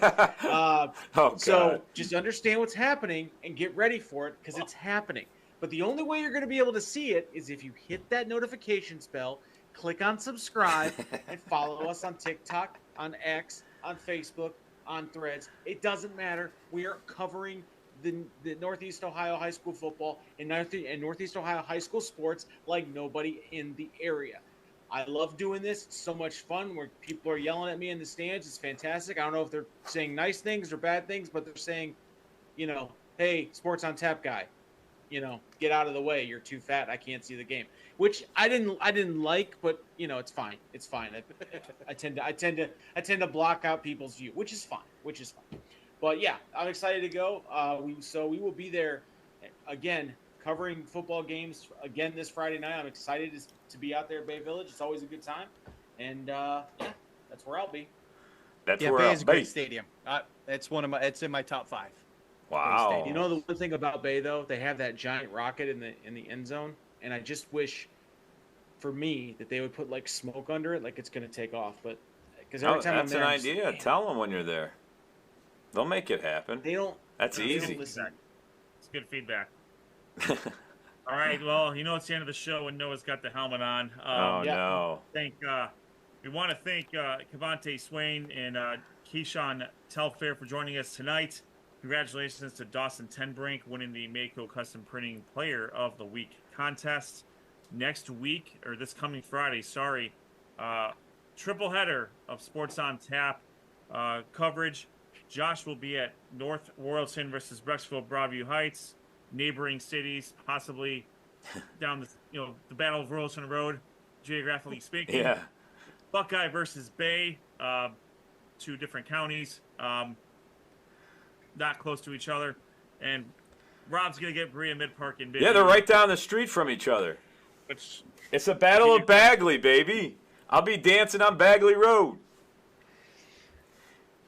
So just understand what's happening and get ready for it because it's happening. But the only way you're going to be able to see it is if you hit that notifications bell, click on subscribe, and follow us on TikTok, on X, on Facebook, on Threads. It doesn't matter. We are covering the Northeast Ohio high school football and Northeast Ohio high school sports like nobody in the area. I love doing this. It's so much fun where people are yelling at me in the stands. It's fantastic. I don't know if they're saying nice things or bad things, but they're saying, hey, Sports on Tap guy, get out of the way. You're too fat. I can't see the game, which I didn't like, but it's fine. It's fine. I tend to block out people's view, which is fine. But yeah, I'm excited to go. We will be there again, covering football games again this Friday night. I'm excited to be out there at Bay Village. It's always a good time, and That's where I'll be. That's Yeah, where Bay I'll is a great stadium. It's it's in my top 5. Wow. You know the one thing about Bay though, they have that giant rocket in the end zone, and I just wish, for me, that they would put like smoke under it, like it's going to take off. But because every time that's I'm there, an idea. Tell them when you're there. They'll make it happen. They don't. That's they easy. Don't listen. It's good feedback. All right, well, it's the end of the show, and Noah's got the helmet on. No. We want to thank Kevontah, Swain, and Keishjuan Telfair for joining us tonight. Congratulations to Dawson Tenbrink winning the Mehco Custom Printing Player of the Week contest. Next week, or this coming Friday, triple header of Sports on Tap coverage. Josh will be at North Royalton versus Brecksville Broadview Heights, neighboring cities, possibly down the Battle of Royalton Road, geographically speaking. Yeah. Buckeye versus Bay, 2 different counties, not close to each other. And Rob's going to get Berea Mid-Park in Bay. Yeah, they're right down the street from each other. Which, it's a battle of Bagley, baby. I'll be dancing on Bagley Road.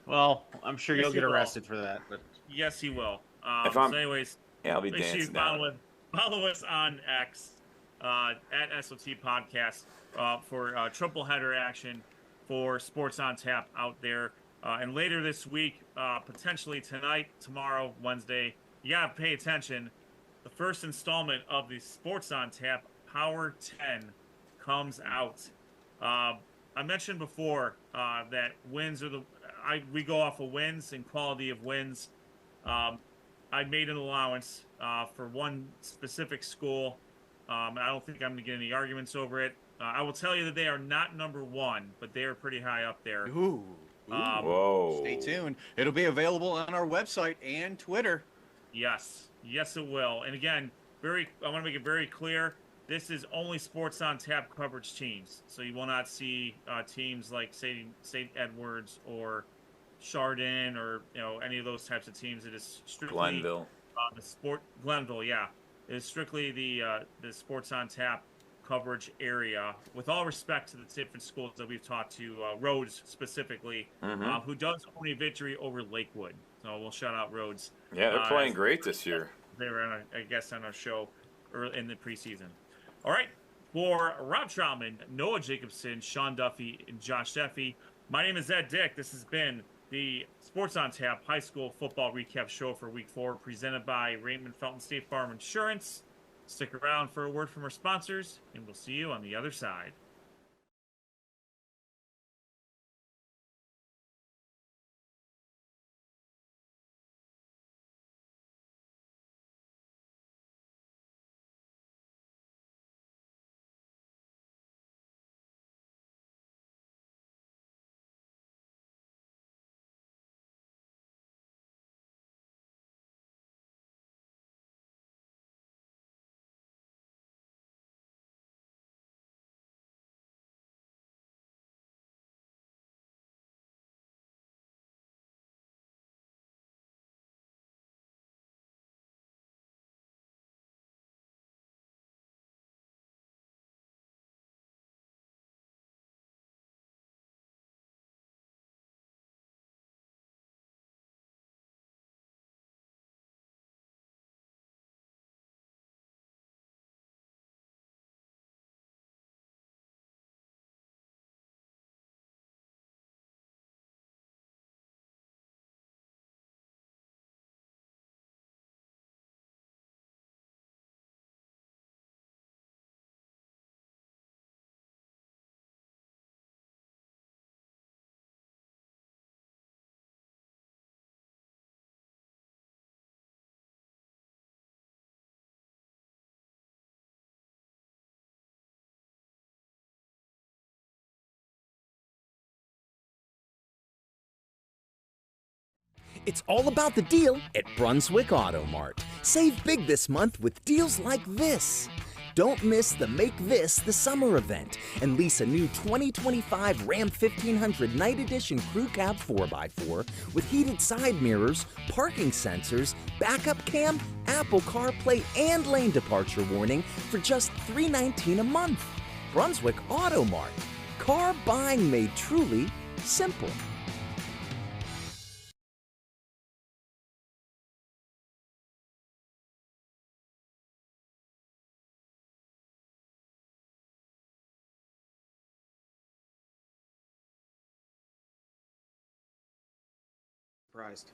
Well, I'm sure you'll get arrested for that. But yes, he will. So anyways, I'll be dancing. Follow us on X at SOT Podcast for triple header action for Sports on Tap out there. And later this week, potentially tonight, tomorrow, Wednesday, you got to pay attention. The first installment of the Sports on Tap Power 10 comes out. I mentioned before that wins are we go off of wins and quality of wins. I made an allowance for one specific school. I don't think I'm going to get any arguments over it. I will tell you that they are not number 1, but they are pretty high up there. Ooh. Whoa. Stay tuned. It'll be available on our website and Twitter. Yes, it will. And again, I want to make it very clear. This is only Sports on Tap coverage teams, so you will not see teams like St. Edwards or Chardin or any of those types of teams. It is strictly Glenville. Glenville, yeah. It is strictly the Sports on Tap coverage area. With all respect to the different schools that we've talked to, Rhodes specifically, who does own a victory over Lakewood. So we'll shout out Rhodes. Yeah, they're playing great this year. They were on our show early in the preseason. All right, for Rob Troutman, Noah Jacobson, Sean Duffy, and Josh Duffy, my name is Ed Dick. This has been the Sports on Tap High School Football Recap Show for Week 4, presented by Raymond Felton State Farm Insurance. Stick around for a word from our sponsors, and we'll see you on the other side. It's all about the deal at Brunswick Auto Mart. Save big this month with deals like this. Don't miss the Make This the Summer event and lease a new 2025 Ram 1500 Night Edition Crew Cab 4x4 with heated side mirrors, parking sensors, backup cam, Apple CarPlay, and lane departure warning for just $319 a month. Brunswick Auto Mart. Car buying made truly Simple. Surprised.